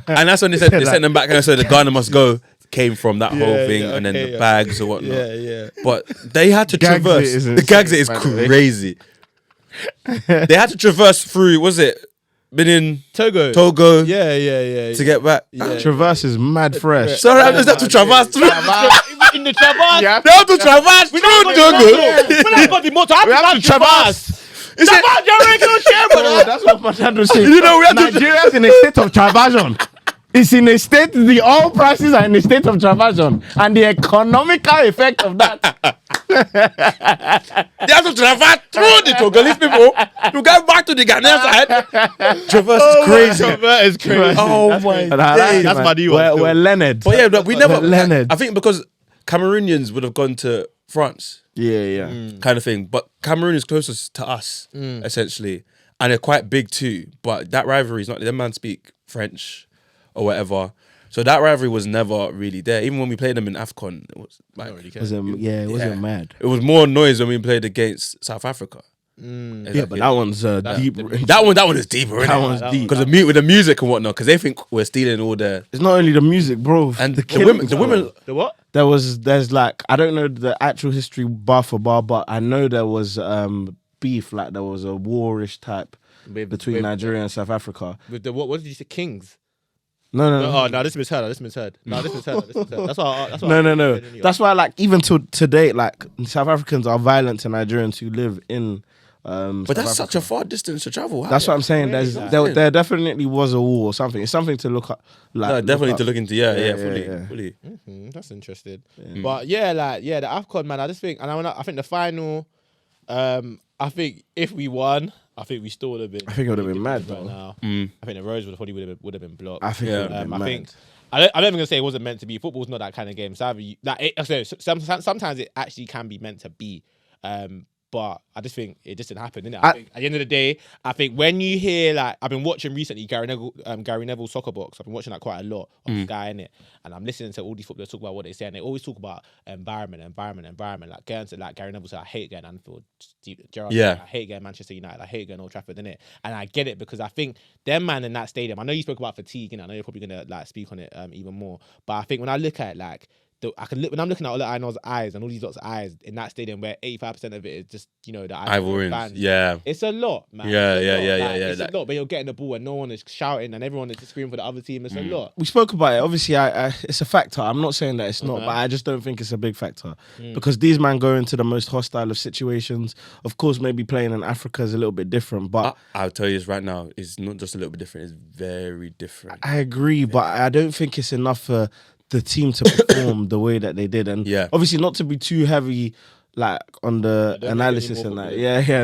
and that's when they sent them back and so the Ghana must go. Came from that whole thing and then the bags or whatnot. Yeah. But they had to traverse. The Gags is crazy. They had to traverse through, was it? Been in Togo. Yeah. To get back. Yeah. Traverse is mad fresh. Sorry, I just have to traverse through. In the traverse. They have to traverse through Togo. We don't got the motor. We have to traverse. That's what my dad was saying. You know, we have Nigeria's in a state of traversion. It's in a state, the oil prices are in a state of traversion, and the economical effect of that. They have to traverse through the Togolese people to get back to the Ghanaian side. Traverse is crazy. Traverse is crazy. Oh my God. That's my new one. We're Leonard. But yeah, we never. Leonard. I think because Cameroonians would have gone to France. Yeah. Kind of thing. But Cameroon is closest to us, essentially. And they're quite big too. But that rivalry is not, them man speak French or whatever. So that rivalry was never really there. Even when we played them in AFCON, it was like... It wasn't mad. It was more noise when we played against South Africa. Yeah, but that one's deep. That one is deeper, That one's deep. Because with the music and whatnot, because they think we're stealing all the... It's not only the music, bro. And the women... The what? There's like, I don't know the actual history bar for bar, but I know there was beef, like there was a warish type between Nigeria and South Africa. With the what did you say? Kings? No. Oh no, this misheard. That's why. No. That's why, like, even to today, like, South Africans are violent to Nigerians who live in. But that's such a far distance to travel. That's what I'm saying. There definitely was a war or something. It's something to look at. Like, to look into. Fully. That's interesting. Yeah. But the AFCON, man. I just think, and I think the final. I think if we won, I think we still would have been. I think it would have been mad right now. I think the Rose would have been blocked. I think. I'm not even gonna say it wasn't meant to be. Football's not that kind of game. Sometimes it actually can be meant to be. But I just think it just didn't happen, innit? I think at the end of the day, I think when you hear, like, I've been watching recently Gary Neville's Soccer Box. I've been watching that quite a lot on Sky, innit? And I'm listening to all these footballers talk about what they say, and they always talk about environment. Like going to, like, Gary Neville said, I hate going Anfield. Gerrard said, I hate going Manchester United. I hate going Old Trafford, innit? And I get it because I think them man in that stadium. I know you spoke about fatigue, and I know you're probably gonna, like, speak on it even more. But I think when I look at it, like, when I'm looking at all the Aino's eyes and all these lots of eyes in that stadium where 85% of it is just, the Ivorians fans. Yeah. It's a lot, man. Yeah. It's a lot, but you're getting the ball and no one is shouting and everyone is just screaming for the other team. It's a lot. We spoke about it. Obviously, it's a factor. I'm not saying that it's not, but I just don't think it's a big factor. Because these men go into the most hostile of situations. Of course, maybe playing in Africa is a little bit different, but... I'll tell you this right now. It's not just a little bit different. It's very different. I agree, but I don't think it's enough for the team to perform the way that they did. And obviously not to be too heavy, like, on the analysis and that.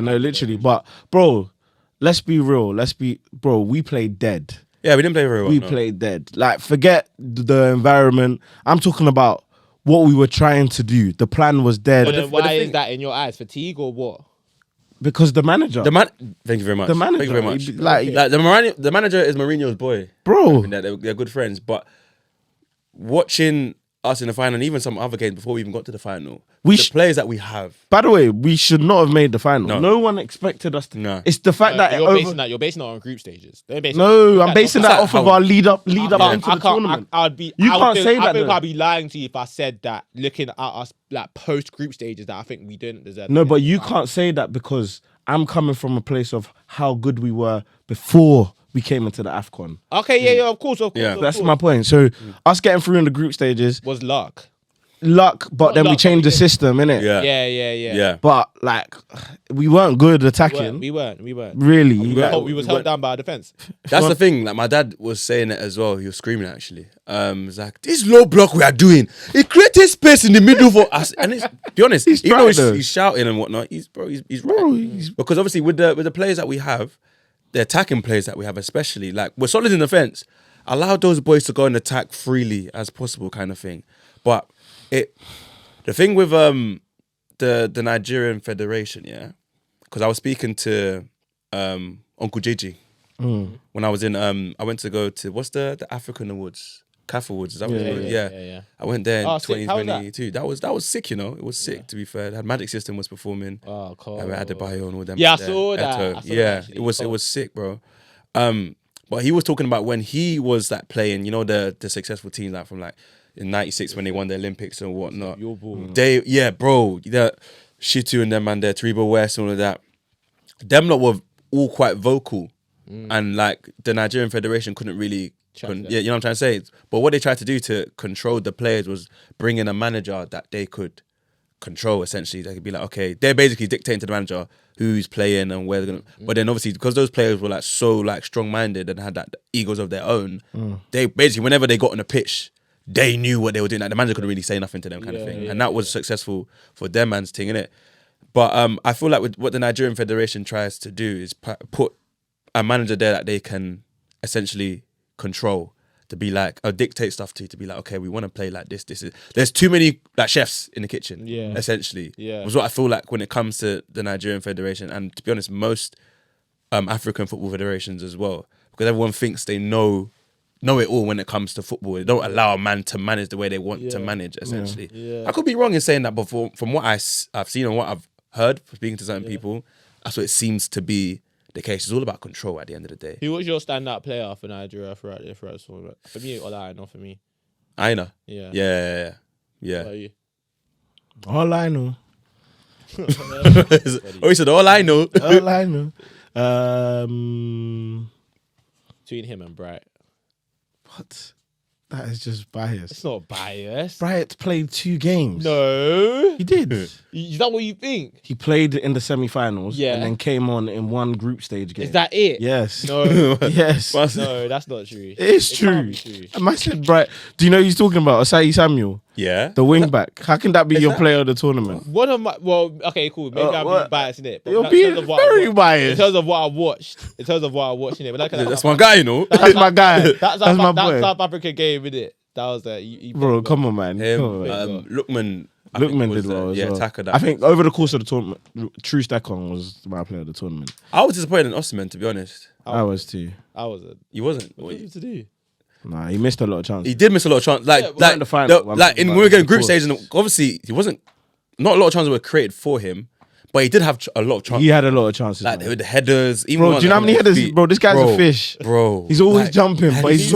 No, literally. But, bro, let's be real. We played dead. Yeah, we didn't play very well. We played dead. Like, forget the environment. I'm talking about what we were trying to do. The plan was dead. But why is that in your eyes? Fatigue or what? Because the manager. Thank you very much. The manager. Thank you very much. Like the manager is Mourinho's boy. Bro. They're good friends. But watching us in the final and even some other games before we even got to the final, the players that we have. By the way, we should not have made the final. No one expected us to. No. It's the fact that you're basing that on group stages. I'm basing that off of our lead up into the tournament. You can't say that. I think I'd be lying to you if I said that looking at us, like, post group stages, that I think we didn't deserve. No, but you can't say that because I'm coming from a place of how good we were before we came into the AFCON. Okay, of course. That's my point. So us getting through in the group stages was luck. luck, but Not then we luck, changed but the system, innit? Yeah. But like, we weren't good attacking. We weren't. Really. We was held down by our defense. That's the thing. Like my dad was saying it as well. He was screaming actually. It's like this low block we are doing. It created space in the middle for us. And it's, be honest, He's even though trying he's shouting and whatnot, he's right. Because obviously with the players that we have, the attacking players that we have, especially like we're solid in defense. Allow those boys to go and attack freely as possible, kind of thing. But the thing with the Nigerian Federation, yeah, because I was speaking to Uncle JJ when I was in I went to go to what's the African Awards, CAF Awards, is that what it's called? Yeah. I went there in 2022. That was sick, you know. It was sick to be fair. Had Magic System was performing. Oh, cool. I had the bio and all them. Yeah, I saw that. It was sick, bro. But he was talking about when he was like playing, you know, the successful teams like from like in '96 when they won the Olympics and whatnot. Your ball. Bro, the Shitu and them man there, Taribo West and all of that. Them lot were all quite vocal, and like the Nigerian Federation couldn't really, you know what I'm trying to say. But what they tried to do to control the players was bring in a manager that they could control. Essentially, they could be like, okay, they're basically dictating to the manager who's playing and where they're gonna. But then obviously because those players were like so like strong-minded and had that egos of their own, they basically whenever they got on the pitch, they knew what they were doing. Like the manager couldn't really say nothing to them, kind of thing. And that was successful for their man's thing, innit? But I feel like with what the Nigerian Federation tries to do is put a manager there that they can essentially control, to be like, or dictate stuff to be like, okay, we want to play like this. There's too many like chefs in the kitchen. Essentially, was what I feel like when it comes to the Nigerian Federation, and to be honest, most African football federations as well, because everyone thinks they know it all when it comes to football. They don't allow a man to manage the way they want to manage. Essentially, I could be wrong in saying that, but from what I've seen and what I've heard from speaking to certain people, that's what it seems to be the case. It's all about control at the end of the day. Who was your standout player for Nigeria throughout the tournament? For me, Olaino, for me. Aina. Yeah. What about you? All I know. He said, all I know. All I know. Between him and Bright. What? That is just biased. It's not biased. Bright played 2 games. No. He did. Is that what you think? He played in the semi-finals and then came on in one group stage game. Is that it? Yes. No. Yes. No, that's not true. It's true. And I said, Bright, do you know who he's talking about? Osai Samuel. Yeah. The wing back. How can that be your player of the tournament? One of my, okay, cool. Maybe I'm being biased in it. You're being very biased. In terms of what I watched. In in it. But that's my guy, you know. That's my guy. That's my boy. That South African game, innit? That was the... Bro, come on, man. Lookman did well as well. Attacker I think over the course of the tournament, True Stackon was my player of the tournament. I was disappointed in Osimhen, to be honest. I was too. I wasn't. You wasn't? What did you to do? Nah, he missed a lot of chances. He did miss a lot of chances. Like the final, when we were getting group stage, and obviously he wasn't. Not a lot of chances were created for him, but he did have a lot of chances. He had a lot of chances. Like with the headers, even bro. Do you know how many headers? Bro, this guy's a fish, bro. He's always jumping, but he's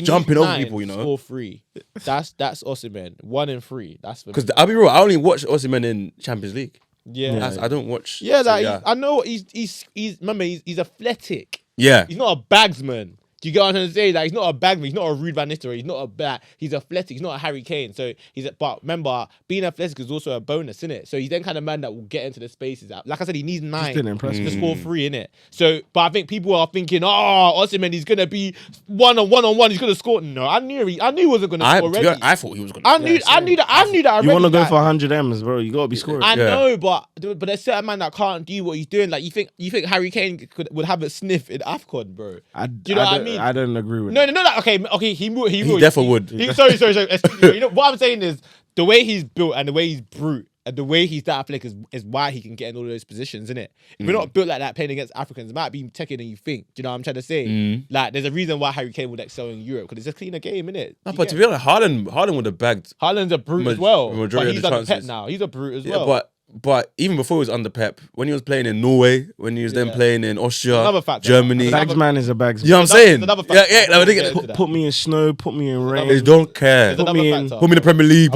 jumping over people. You know, score 3. That's Osimhen. 1 in 3. That's because I'll be real. I only watch Osimhen in Champions League. Yeah, I don't watch. I know he's remember he's athletic. Yeah, he's not a bagsman. Do you get what I'm trying to say? That he's not a bagman. He's not a Ruud van Nistelrooy. He's not a bat. He's athletic. He's not a Harry Kane. So but remember, being athletic is also a bonus, isn't it? So he's then kind of man that will get into the spaces. Like I said, he needs 9 to score 3, innit? So, but I think people are thinking, Osimhen, he's gonna be one-on-one. He's gonna score. No, I knew he wasn't gonna score already. I thought he was gonna. I knew that already. You want to go for 100 M's, bro? You gotta be scoring. I know, but there's certain man that can't do what he's doing. Like you think Harry Kane would have a sniff in AFCON, bro? Do you know what I mean? I don't agree with. No. Okay. He would. He definitely would. Sorry. Excuse me. You know what I'm saying is the way he's built and the way he's brute and the way he's that athletic is why he can get in all those positions, isn't it? If we're not built like that playing against Africans, it might be takier than you think. Do you know what I'm trying to say? Like, there's a reason why Harry Kane would excel in Europe because it's a cleaner game, innit? No, but to be honest, Haaland would have bagged. Haaland's a brute as well. Majority but he's under Pep now. He's a brute as well. But even before he was under Pep, when he was playing in Norway, when he was then playing in Austria, Germany, bagsman is a bagsman. You know what I'm saying? Put me in snow, put me in rain. They don't care. Put me in the Premier League,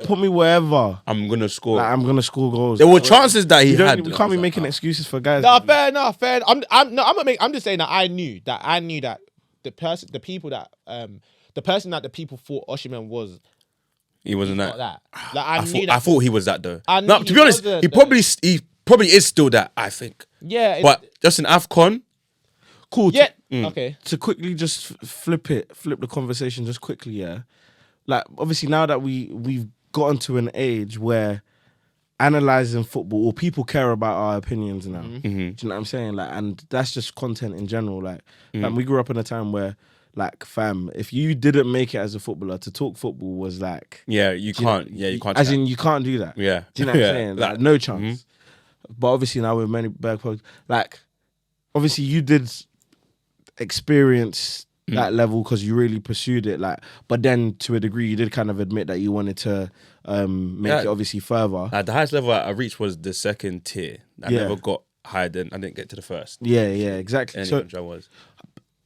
put me wherever. I'm gonna score. I'm gonna score goals. There were chances that he had. We can't be making excuses for guys. No, fair enough. I'm just saying that I knew that the person that the people thought Osimhen was He wasn't Not that. that. Like, I thought he was that though. I knew No, to he be honest, wasn't, he probably is still that. I think. Yeah. But just in AFCON, Cool. Yeah. Okay. To quickly just flip the conversation just quickly, yeah. Like, obviously, now that we've gotten to an age where analysing football, or people care about our opinions now. Do you know what I'm saying? Like, and that's just content in general. Like, fam, we grew up in a time where, like, fam, if you didn't make it as a footballer, to talk football was like... you can't. You can't. As in, you can't do that. Yeah. Do you know what I'm saying? Like, no chance. But obviously now with many back like, obviously you did experience that level because you really pursued it. Like, but then to a degree you did kind of admit that you wanted to make it obviously further. Like, the highest level I reached was the second tier. I never got higher than I didn't get to the first. Yeah, exactly.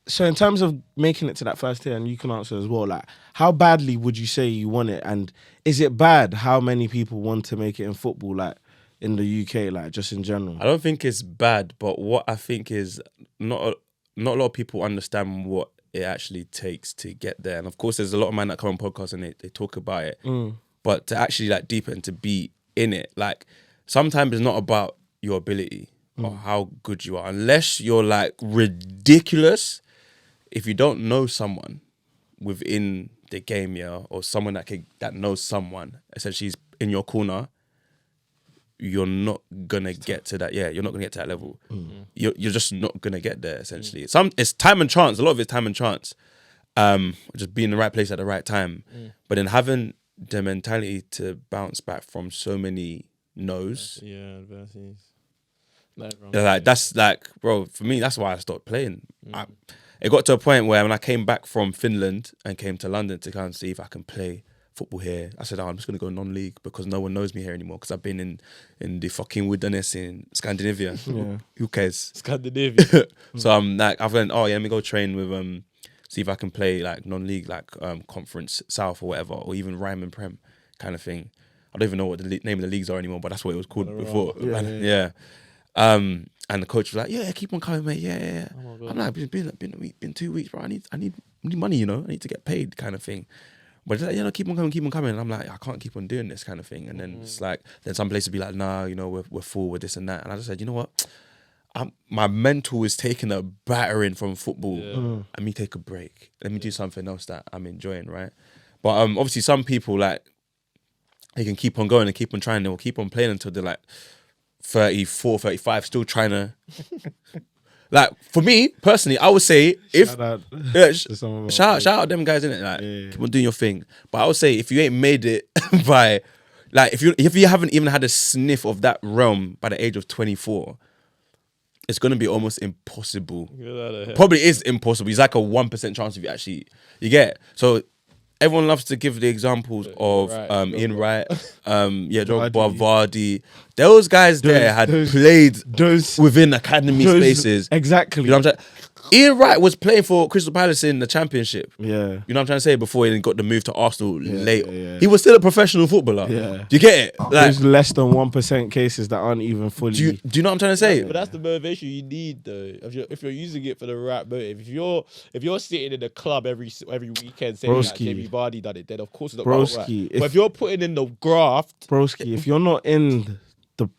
So in terms of making it to that first tier, and you can answer as well, like, how badly would you say you want it? And is it bad how many people want to make it in football, like, in the UK, like, just in general? I don't think it's bad, but what I think is not a lot of people understand what it actually takes to get there. And of course, there's a lot of men that come on podcasts and they talk about it. But to actually, like, deepen and to be in it, like, sometimes it's not about your ability or how good you are. Unless you're, like, ridiculous, if you don't know someone within the game, or someone that knows someone, essentially is in your corner, you're not gonna get to that. Yeah, you're not gonna get to that level. You're just not gonna get there. Essentially, it's time and chance. A lot of it's time and chance. Just being in the right place at the right time. But then having the mentality to bounce back from so many no's. Yeah, adversities. Like, that's like, bro. For me, that's why I stopped playing. It got to a point where when I came back from Finland and came to London to kind of see if I can play football here, I said, I'm just going to go non-league because no one knows me here anymore because I've been in the fucking wilderness in Scandinavia. Who cares? Scandinavia. So I'm like, I've went, let me go train with, see if I can play like non-league, like Conference South or whatever, or even Ryman Prem kind of thing. I don't even know what the name of the leagues are anymore, but that's what it was called before. And the coach was like, keep on coming, mate. Yeah. Oh, I'm like, been 2 weeks, bro. I need money, you know. I need to get paid, kind of thing. But it's like, keep on coming. And I'm like, I can't keep on doing this kind of thing. And then it's like, then some places be like, nah, you know, we're full with this and that. And I just said, you know what? My mental is taking a battering from football. Let me take a break. Let me do something else that I'm enjoying, right? But obviously some people, like, they can keep on going and keep on trying. They'll keep on playing until they're like 34, 35, still trying to... Like, for me, personally, I would say, shout out them guys, innit? Like, keep on doing your thing. But I would say, if you ain't made it by... Like, if you haven't even had a sniff of that realm by the age of 24, it's going to be almost impossible. Probably is impossible. It's like a 1% chance if you actually... You get it. So... Everyone loves to give the examples of Ian Wright, Drogba, Vardy. Those guys had played within academy spaces. Exactly. You know what I'm saying? Ian Wright was playing for Crystal Palace in the Championship. Yeah. You know what I'm trying to say? Before he got the move to Arsenal later. Yeah. He was still a professional footballer. Yeah. Do you get it? Like, there's less than 1% cases that aren't even fully... Do you know what I'm trying to say? But that's the motivation you need, though. If you're using it for the right motive. If you're sitting in the club every weekend saying that Jamie Vardy done it, then of course it's not right. But if you're putting in the graft... Broski, if you're not in...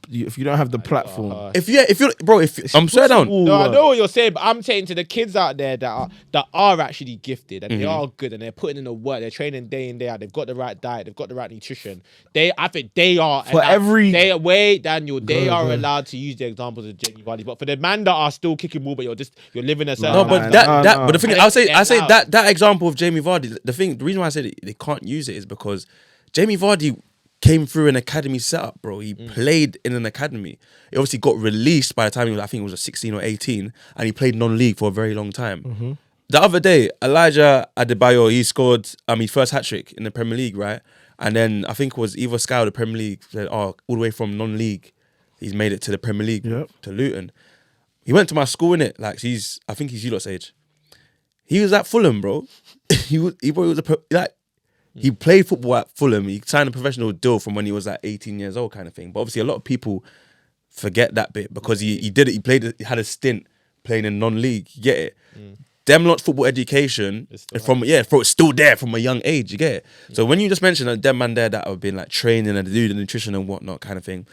if you don't have the platform, I'm so down. No, I know what you're saying, but I'm saying to the kids out there that are actually gifted and they are good and they're putting in the work, they're training day in day out, they've got the right diet, they've got the right nutrition. I think they are allowed to use the examples of Jamie Vardy. But for the man that are still kicking ball, but you're living a certain but the thing is, I say that example of Jamie Vardy. The reason why I said they can't use it is because Jamie Vardy came through an academy setup, bro. He played in an academy. He obviously got released by the time I think it was 16 or 18, and he played non-league for a very long time. The other day, Elijah Adebayo, he scored his first hat-trick in the Premier League, right? And then I think it was Eva Scow, the Premier League, said, all the way from non-league, he's made it to the Premier League, to Luton. He went to my school, innit? Like, I think he's you lot's age. He was at Fulham, bro. He played football at Fulham. He signed a professional deal from when he was like 18 years old, kind of thing. But obviously, a lot of people forget that bit because he did it. He had a stint playing in non-league. You get it? them lot football education it's still there from a young age. You get it. So when you just mentioned that them man there that have been like training and do the nutrition and whatnot kind of thing,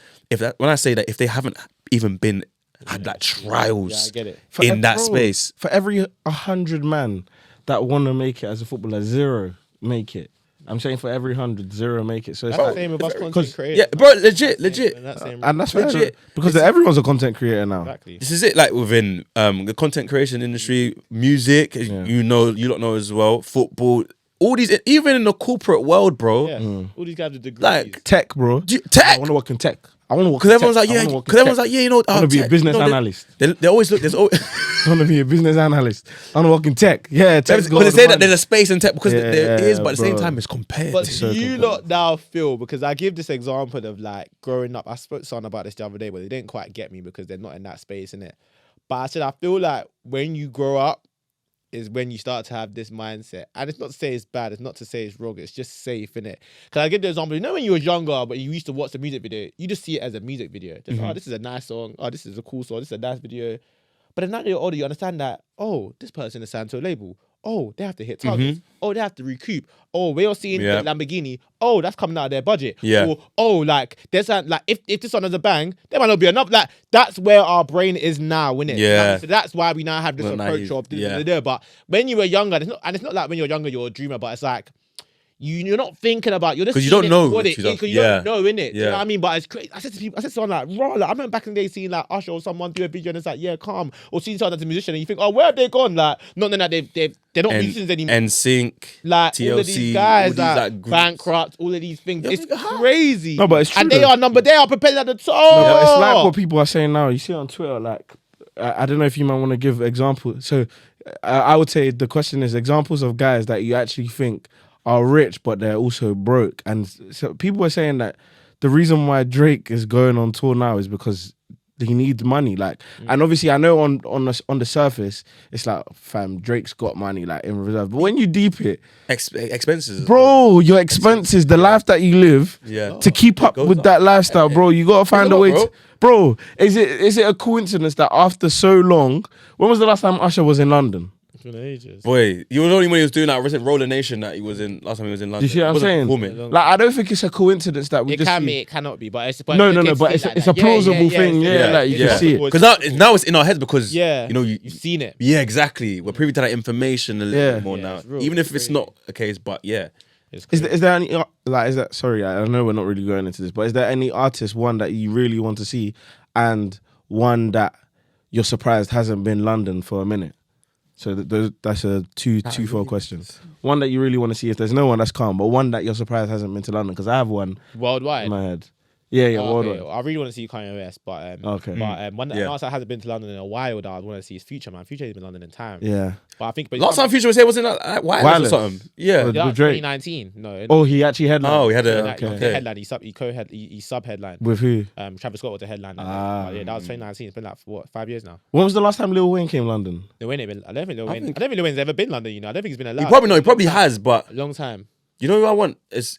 when I say that if they haven't even been had like trials I get it. in that space, for every 100 man that want to make it as a footballer, 0 make it. I'm saying for every 100, 0 make it. So it's That's like, the same with us content creators. yeah, bro, legit. and that's legit. legit because everyone's a content creator now. Exactly. This is it, like within the content creation industry, music, you lot know as well, football, all these, even in the corporate world, bro. Yeah. All these guys with degrees. Like Tech, bro. tech. I want to work in tech. I want to work Because everyone's like, you know, I want to be a business analyst. They always look. There's always I want to be a business analyst. I want to work in tech. Yeah, tech. because they say that there's a space in tech because there is, but at the same time, it's compared. But to. do you lot now feel, because I give this example of like growing up, I spoke to someone about this the other day, but they didn't quite get me because they're not in that space, innit? But I said, I feel like when you grow up is when you start to have this mindset. And it's not to say it's bad, it's not to say it's wrong, it's just safe, innit? Because I give the example, you know when you were younger, but you used to watch the music video, you just see it as a music video. Just, oh, this is a nice song, oh, this is a cool song, this is a nice video. But then now that you're older, you understand that, oh, this person is signed to a label. Oh, they have to hit targets. Oh, they have to recoup. Oh, we're seeing the Lamborghini. Oh, that's coming out of their budget. Yeah. Or, oh, like, there's a, like if this one has a bang, there might not be enough. Like, that's where our brain is now, innit? Yeah. Like, so that's why we now have this approach of But when you were younger, it's not like when you're younger, you're a dreamer, but it's like, you're not thinking about, you're just 'Cause you don't know. Because you don't know, innit? Do you Yeah. know what I mean? But it's crazy. I said to someone like, raw, like, I remember back in the day seeing like Usher or someone do a video and it's like, yeah, calm. Or seeing someone that's a musician and you think, oh, where have they gone? Like, not knowing that they're not musicians anymore. NSYNC, Like TLC, all of these guys, all these, like groups. Bankrupt, all of these things. It's crazy. No, but it's true. And they are propelled at the top. No, it's like what people are saying now. You see on Twitter, like, I don't know if you might want to give examples. So I would say the question is examples of guys that you actually think are rich, but they're also broke. And so people are saying that the reason why Drake is going on tour now is because he needs money. Like, and obviously I know on the surface, it's like, fam, Drake's got money like in reserve. But when you deep it, expenses, bro, your expenses, the life that you live, to keep up with that lifestyle, bro, you gotta find a way to. Bro, is it a coincidence that after so long, when was the last time Usher was in London? Ages. Boy, you were only when he was doing that recent Roller Nation that he was in last time he was in London. Do you see what I'm saying? Like, I don't think it's a coincidence that we It just can see. be, it cannot be, but it's But it's a plausible thing, like you can see it. Because now it's in our heads because you know you've seen it. Yeah, exactly. We're privy to that information a little bit more now, it's real, even if it's it's not a case. But yeah, Is there any sorry, I know we're not really going into this, but is there any artist, one that you really want to see and one that you're surprised hasn't been London for a minute? So that's a two-fold question. One that you really want to see, if there's no one, that's calm, but one that you're surprised hasn't been to London, because I have one worldwide in my head. Yeah, worldwide. I really want to see Kanye West, but one that else that hasn't been to London in a while that I want to see is Future, man. Future has been in London in time. Yeah. But I think last time Future was here, wasn't it Wireless or something? Yeah. With Drake. 2019. No. Oh, he actually headlined. Oh, he had a headline. He sub-headlined. With who? Travis Scott was the headline. Yeah, that was 2019. It's been like, what, 5 years now? When was the last time Lil Wayne came to London? I don't think Lil Wayne's ever been London, you know. I don't think he's been allowed. He probably has, but a long time. You know who I want? It's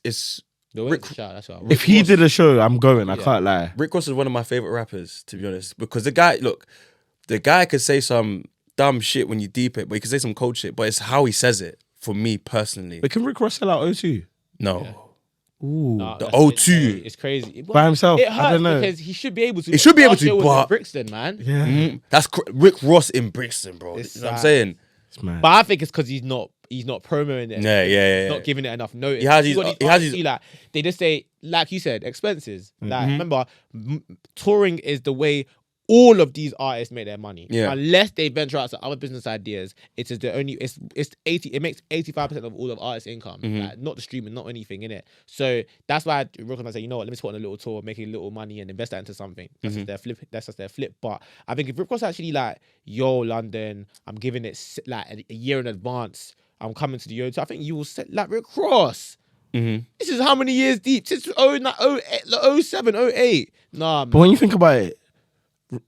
that's what if he did a show, I'm going. I can't lie. Rick Ross is one of my favorite rappers, to be honest, because the guy could say some dumb shit when you deep it, but he could say some cold shit, but it's how he says it. For me personally, but can Rick Ross sell out O2? No. Yeah. Ooh, the O2. It's crazy by himself. It hurts I don't know, because he should be able to. He should be able to, but Brixton, man. Yeah, that's Rick Ross in Brixton, bro. You know what I'm saying? It's mad. But I think it's because he's not promoting it. Yeah. He's not giving it enough notice. He has his like, they just say, like you said, expenses. Like, remember, touring is the way all of these artists make their money. Yeah. Unless they venture out to other business ideas, it makes 85% of all of artists' income. Like, not the streaming, not anything in it. So that's why Rock might say, you know what, let me put on a little tour, making a little money and invest that into something. That's just their flip. But I think if Rick Ross actually like, yo, London, I'm giving it like a year in advance, I'm coming to the O2, I think you will set like Rick Ross. This is how many years deep? Since 07, 08. Nah, man. But when you think about it,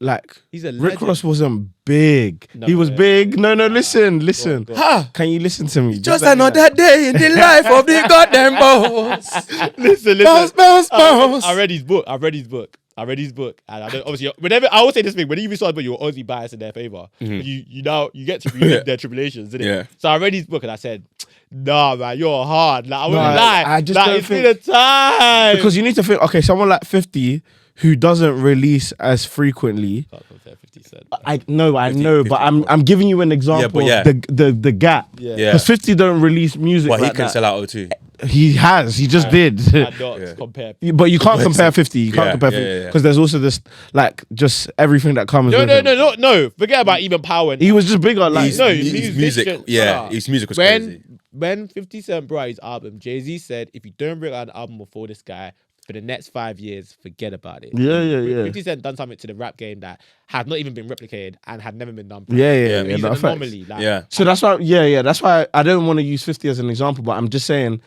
like, he's a Rick legend. Ross wasn't big. He was big. No, listen. Go on. Can you listen to me? Just another day in the life of the goddamn boss. Listen. Bounce. I read his book. I read his book, and I don't, obviously, whenever I always say this thing, whenever you read a book, you're always biased in their favor. You get to read their tribulations, innit? Yeah. So I read his book, and I said, "Nah, man, you're hard." Like I wouldn't lie. I just like, don't it's think- been a time. Because you need to think, okay, someone like 50 who doesn't release as frequently. Can't compare 50 Cent. I know, 50, but I'm giving you an example Yeah, of the gap. Yeah. Yeah. Because 50 don't release music But like he can that. sell out O2. He just did. Cannot compare. But you can't compare 50. You can't Yeah, compare yeah, 50 yeah. because there's also this like just everything that comes. with him. No. Forget about even power. He was just bigger. Like No, His music, musician, yeah, his music was crazy. When 50 Cent brought out his album, Jay-Z said, if you don't bring out an album before this guy, for the next 5 years, forget about it. Yeah. 50 Cent done something to the rap game that had not even been replicated and had never been done. Yeah. He's no, an facts. anomaly. Like, Yeah. So that's why, that's why I don't want to use 50 as an example, but I'm just saying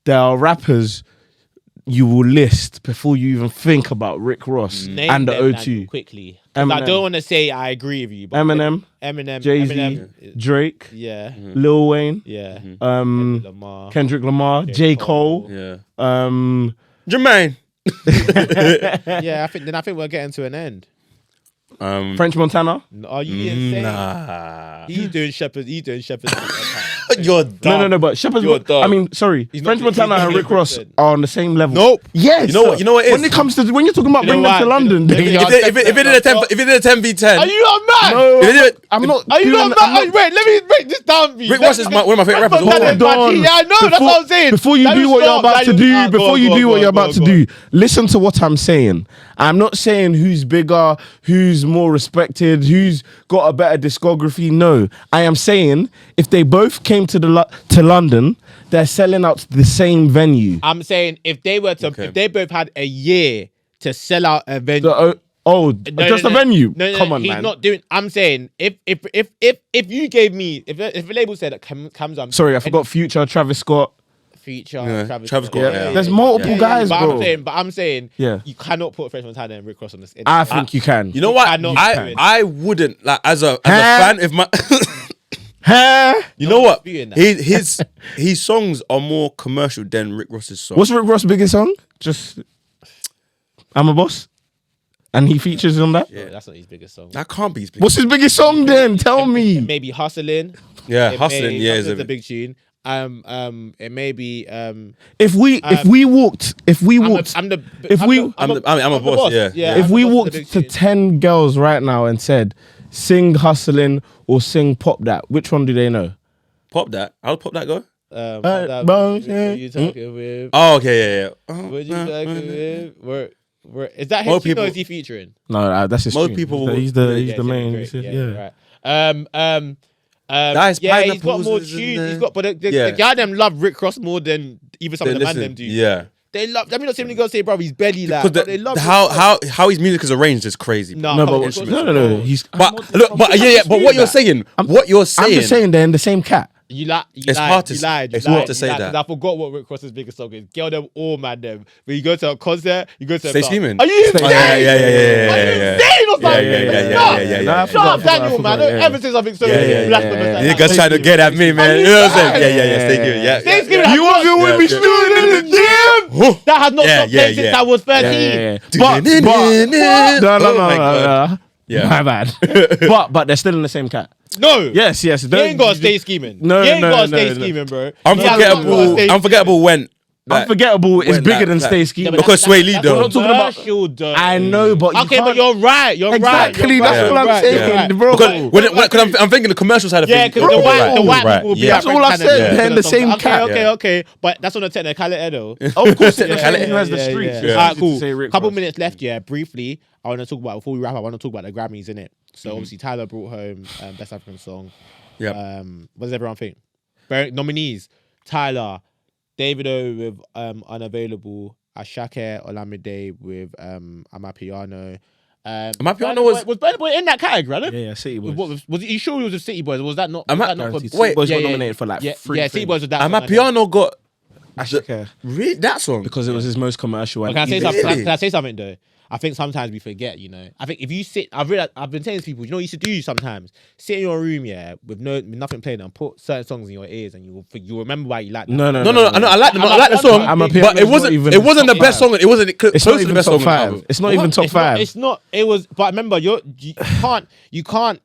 there are rappers you will list before you even think about Rick Ross Name and the them, O2. like, quickly. 'Cause I Eminem. don't want to say I agree with you. But Eminem, Eminem, Jay-Z, Drake, yeah, Lil Wayne, yeah. Lamar, Kendrick Lamar, J. Cole, Yeah. Jermaine, yeah. I think we're getting to an end. French Montana. Are you insane? Nah. He's doing Shepherd. You're dumb. No, but Shepherd's. You're dumb. I mean, sorry, He's French not- he's Montana not and Rick Ross different. are on the same level. Nope. Yes. You know what- you know what it When is? it comes to when you're talking about You know bringing them what? to London, Let me they- ask- If it did a 10v10, Are you not mad? no, If it did- I'm not. Are you doing- not I'm mad? Wait, let me break this down for you. Rick Ross is one of my favorite rappers. Hold Hold on. Yeah, I know. That's what I'm saying. Before you Let do me what you're stop. about to Let do, you- before you go, do go, what you're go, about to go. do, listen to what I'm saying. I'm not saying who's bigger, who's more respected, who's got a better discography. No, I am saying if they both came to to London, they're selling out to the same venue. I'm saying if they were to, if they both had a year to sell out a venue. Just a venue. No, Come on, he's man. not doing. I'm saying if you gave me if a label said that comes on. Sorry, I forgot Future, Travis Scott. Feature, Yeah, Travis Scott, Scott. yeah. There's multiple guys, but bro. I'm saying, Yeah. you cannot put French Montana and Rick Ross on this. I think you can. You know what? cannot do it. I wouldn't like as a fan if my. Huh? You know what? disputing that. His songs are more commercial than Rick Ross's songs. What's Rick Ross' biggest song? Just I'm a Boss, and he features on that. Bro, that's not his biggest song. That can't be his biggest. What's his biggest song then? Tell me. Maybe Hustling. Yeah, It Hustling. may- Yeah, Hustling's is a big tune. It may be. If we walked, if we walked, I'm the boss. Yeah. if I'm we the boss of walked the big to tune. 10 girls right now and said, sing Hustling or sing Pop That, which one do they know? Pop that. How'd Pop that go? bro, Who you talking with? Oh, okay, yeah. What you talking with? Where is that More his tune or people- is he featuring? No, that's his Most tune. people He's will- the Yeah, main. great. Yeah. Right. Guys, yeah, he's got pineapples more is tunes. in there. He's got, but the Yeah. guy them love Rick Ross more than even some of the man Listen, them do. yeah. They love. I mean, not so many girls say, bro, he's belly like. Because But they love how his music is arranged is crazy. No, No, come but on, no. He's. But look, but yeah, but what you're saying, I'm just saying they're in the same cat. You lied. It's hard to- it's hard to say that. 'cause I forgot what Rick Ross's biggest song is. Girl, them all man them. When you go to a concert, you go to. Stay a club. Scheming. Are you insane? Oh, yeah. Are you insane or something? Yeah. Shut up, Daniel, man. Don't ever say something so Yeah. black on the side. Niggas trying to get at me, man. You know what I'm saying? Yeah. Stay good. Yeah. Stay Scheming. You wasn't with me shooting in the gym. That has not Yeah, stopped playing since I was 13. No. Yeah. My bad. but they're still in the same cat. No. Yes. You ain't got to stay scheming. No, You ain't no, got to no, stay no. scheming, bro. Unforgettable when. Like, Unforgettable is when bigger that- than that- Stay Yeah, Scheming. but Because Sway Lee, that's though. We're not talking about- commercial, though. I know, but you Okay, can't- but you're right. You're Exactly, right. that's what I'm saying, bro. Because I'm thinking the commercial side of Yeah, things. because the white Right, people will be yeah. like That's all I French said, Canada. they're in the same cat. Okay. But that's on the technicality, though. Of course, Yeah, technically, has the streets. Yeah. It's Alright, easy cool. to say Rick Couple Ross. minutes left. Yeah, briefly. I want to talk about before we wrap up. I want to talk about the Grammys in it. So obviously Tyler brought home Best African Song. Yeah. What does everyone think? Nominees: Tyler, Davido with Unavailable, Ashake Olamide with Amapiano. Amapiano was- Burna Boy in that category, right? Yeah, City Boys. Was you sure he was with City Boys? Or was that not? City Wait, Boys yeah, got yeah, nominated for like yeah, three yeah, things. City Boys with that. And my piano got Ashake, read that song. because it was his most commercial. And Can I say even- something? Really? Can I say something though? I think sometimes we forget, you know. I think if you sit, I've been telling people, you know what you used to do sometimes? Sit in your room, with nothing playing and put certain songs in your ears and you'll remember why you like that. No. I like the song, but it wasn't the best song. It wasn't close to the best song on the album. It's not even top 5. It's not. It was. But remember, you can't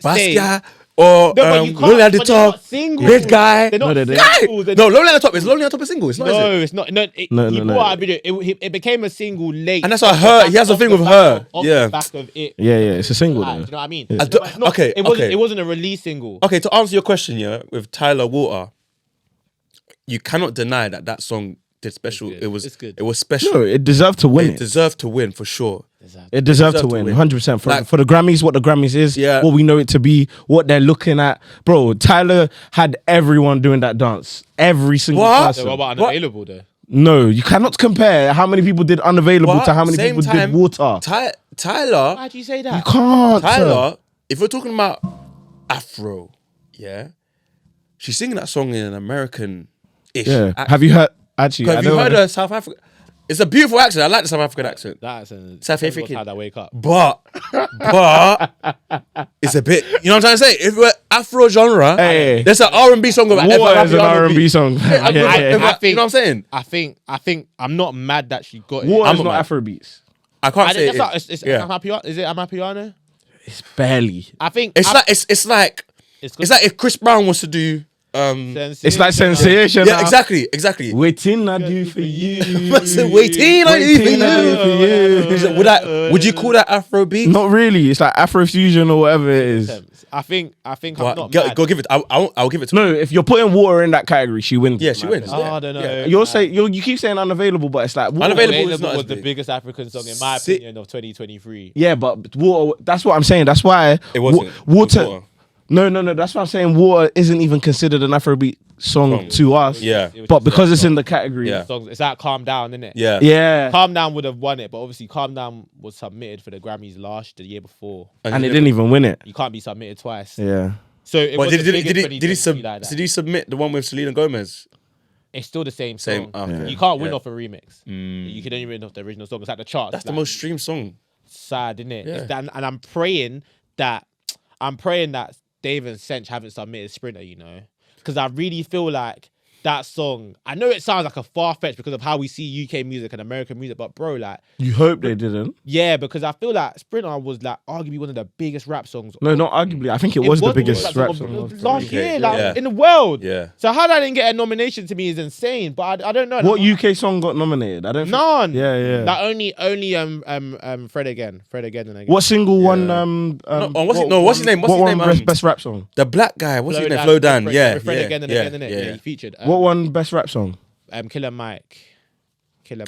say. Basquiat or Lonely at the Top, Great Guy. They're not singles. No, Lonely at the Top. Is Lonely at the Top a single? It's not. No, it's not. No, he put out a video. It became a single late. And that's why her. He has a thing with her. Yeah. Back of it. Yeah, it's a single. You know what I mean? Okay. It wasn't a release single. Okay, to answer your question, with TYLA Water, you cannot deny that song did special. It was good. It was special. No, it deserved to win. It deserved to win for sure. It deserved to win, 100%. For the Grammys, what the Grammys is, what we know it to be, what they're looking at. Bro, TYLA had everyone doing that dance. Every single person. What about Unavailable though? No, you cannot compare how many people did Unavailable to how many people did Water. TYLA. Why do you say that? You can't. TYLA, if we're talking about Afro, she's singing that song in an American-ish accent. Have you heard? Actually, have you heard her South Africa? It's a beautiful accent. I like the South African accent. That accent. South African. How I wake up. But it's a bit. You know what I'm trying to say? If we're Afro genre, there's an R&B song of Water is an R&B song. I think, you know what I'm saying? I think I'm not mad that she got it. Water is not Afrobeats. I can't say it's Amapiano. Is it Amapiano? It's barely. I think it's like if Chris Brown was to do. It's like Sensation. Yeah, exactly. Waiting I do for you. Waiting I do for you. Would you call that Afrobeat? Not really. It's like Afrofusion or whatever it is. I think I'm not go mad. give it. I'll give it to. No, if you're putting Water in that category, she wins. Yeah, she wins. I don't know. You keep saying Unavailable, but it's like Water. Unavailable was the biggest African song in my opinion of 2023. Yeah, but Water. That's what I'm saying. That's why it wasn't Water. No. That's what I'm saying. Water isn't even considered an Afrobeat song to us. Yeah. But because it's in the category. Yeah. It's like Calm Down, isn't it? Yeah. Calm Down would have won it, but obviously Calm Down was submitted for the Grammys the year before. And it didn't even win it. You can't be submitted twice. Yeah. So it was did he submit the one with Selena Gomez? It's still the same song. Okay. You can't win off a remix. You can only win off the original song. It's like the charts. That's the most streamed song. Sad, isn't it? Yeah. And I'm praying that Dave and Sench haven't submitted Sprinter, you know, because I really feel like that song. I know it sounds like a far fetch because of how we see UK music and American music, but bro, like, you hope they didn't. Yeah, because I feel like Sprinter was like arguably one of the biggest rap songs. No, not arguably. I think it was the biggest rap song last year, in the world. Yeah. So how that didn't get a nomination to me is insane. But I don't know. What UK song got nominated? I don't. None. Yeah. Like only Fred again. What single won? What's his name? What won best rap song? The black guy. What's his name? Flow Dan. Yeah. Fred again and again. Yeah. He featured. What won best rap song? Killer Mike.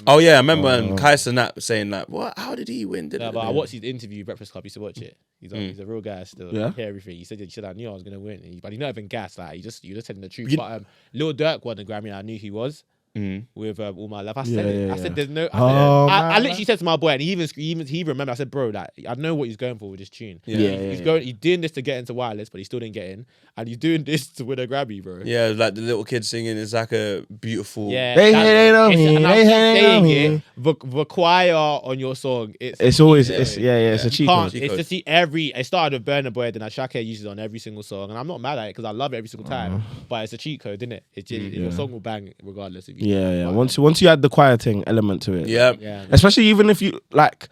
Oh yeah, I remember Kai Cenat saying that. What? How did he win? No, but I watched his interview, Breakfast Club. Used to watch it. He's a real guy still. Yeah. Hear everything. He said I knew I was gonna win, but he's not even gassed. Like you're just telling the truth. But Lil Durk won the Grammy. And I knew he was. With All My Love. I said it. I said there's no. I literally said to my boy, and he remembered. I said, bro, like I know what he's going for with this tune. He's doing this to get into Wireless, but he still didn't get in, and he's doing this to win a Grammy, bro. Yeah, like the little kid singing. It's like a beautiful. Yeah, they hate on me. They hate on me. The choir on your song. It's always it's a cheat code. It's to see it started with Burna Boy, then Ashake uses it on every single song, and I'm not mad at it because I love it every single time. But it's a cheat code, isn't it? The song will bang regardless of you. Yeah. Once you add the choir thing element to it. Yeah. Especially even if you like,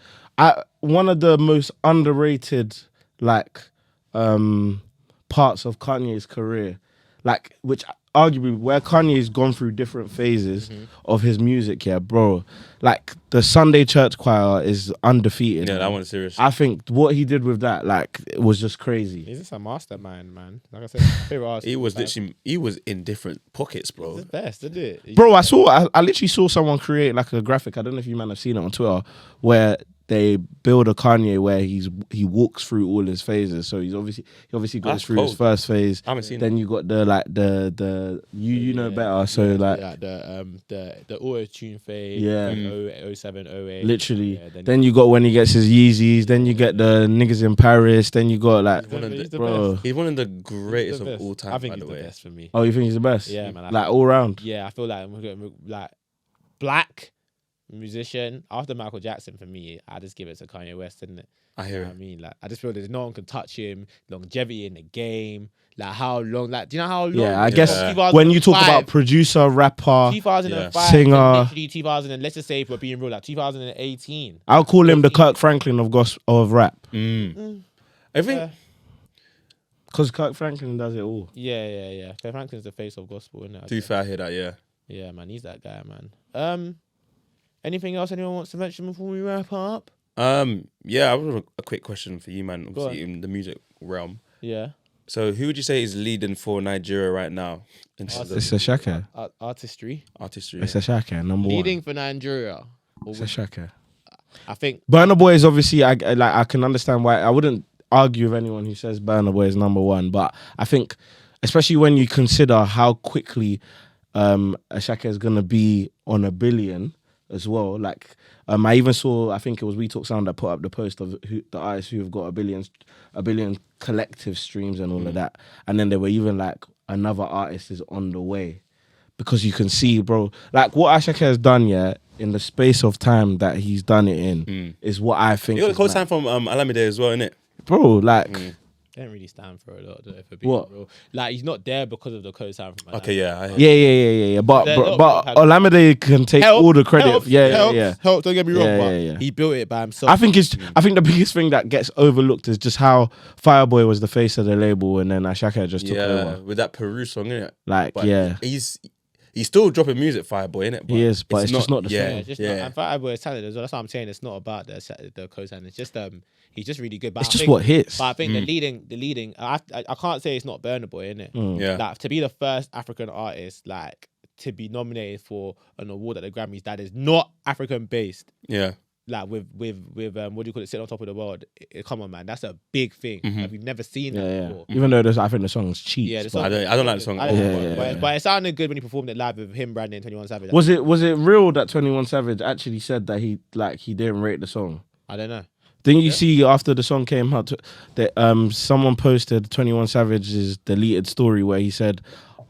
one of the most underrated parts of Kanye's career, like which arguably where Kanye's gone through different phases of his music, bro. Like the Sunday Church Choir is undefeated. Yeah, that one's serious. I think what he did with that, it was just crazy. He's just a mastermind, man. Like I said, my favorite artist. He was in different pockets, bro. He's the best, isn't it? Bro, I literally saw someone create like a graphic. I don't know if you might have seen it on Twitter, where they build a Kanye where he walks through all his phases. So he obviously goes That's through cold. his first phase. I haven't seen then you got the you know better. So the auto tune phase. 07, 08. Literally. Then you got when he gets his Yeezys. Then you get the niggas in Paris. Then you got like he's one of the greatest of all time. I think by he's the way. best for me. Oh, you think he's the best? Yeah, man. Like all round. Yeah, I feel like Black. musician, after Michael Jackson, for me, I just give it to Kanye West, isn't it? I hear You know it. what I mean, like, I just feel there's no one can touch him. Longevity in the game, like how long, like, do you know how long? Yeah, I From guess 2005 when you talk about producer, rapper, 2005, singer, literally 2000, and let's just say if we're being real, like 2018. I'll call him the Kirk Franklin of rap. I think Because Kirk Franklin does it all. Yeah. Kirk Franklin's the face of gospel, isn't it? to be fair, I hear that. Yeah. Yeah, man, he's that guy, man. Anything else anyone wants to mention before we wrap up? Yeah, I have a quick question for you, man. Go Obviously, in the music realm. Yeah. So, who would you say is leading for Nigeria right now in terms It's of a Shaka. Artistry. artistry? It's a Shaka, number Leading one. for Nigeria. It's a Shaka. I think. Burna Boy is obviously, I can understand why. I wouldn't argue with anyone who says Burna Boy is number one, but I think, especially when you consider how quickly Ashaka is going to be on 1 billion as well. Like, I even saw, I think it was We Talk Sound that put up the post of the artists who have got 1 billion collective streams and all of that. And then they were even like, another artist is on the way. Because you can see, bro, like what Ashaka has done, in the space of time that he's done it in, is what I think. You got a is call like, time from Alameda as well, innit? bro, like, They don't really stand for a lot, though, if we're being What? real. Like, he's not there because of the co-sign from Okay, yeah. I hear yeah. But There- but, no, but had- Olamide can take all the credit. Helps, Yeah. Help, don't get me wrong, Yeah, but yeah. he built it by himself. I think the biggest thing that gets overlooked is just how Fireboy was the face of the label and then Ashaka just took over. with that Peru song, innit? Like, But yeah. He's still dropping music, Fireboy, innit? He is, but it's just not the Yeah, same. it's just not. And Fireboy is talented as well. That's what I'm saying. It's not about the co-sign. It's just he's just really good. But It's I just think, what hits. But I think the leading. I can't say it's not Burna Boy, innit? Yeah. Like, to be the first African artist, like, to be nominated for an award at the Grammys that is not African based. Yeah. Like with what do you call it, sitting on top of the world. Come on, man, that's a big thing. Like, we've never seen that before. Even though I think the song's cheap. Yeah, the but- song- I don't like the song. But it sounded good when he performed it live with him, Brandy, and 21 Savage. Was it real that 21 Savage actually said that he didn't rate the song? I don't know. Didn't you see after the song came out that someone posted 21 Savage's deleted story where he said,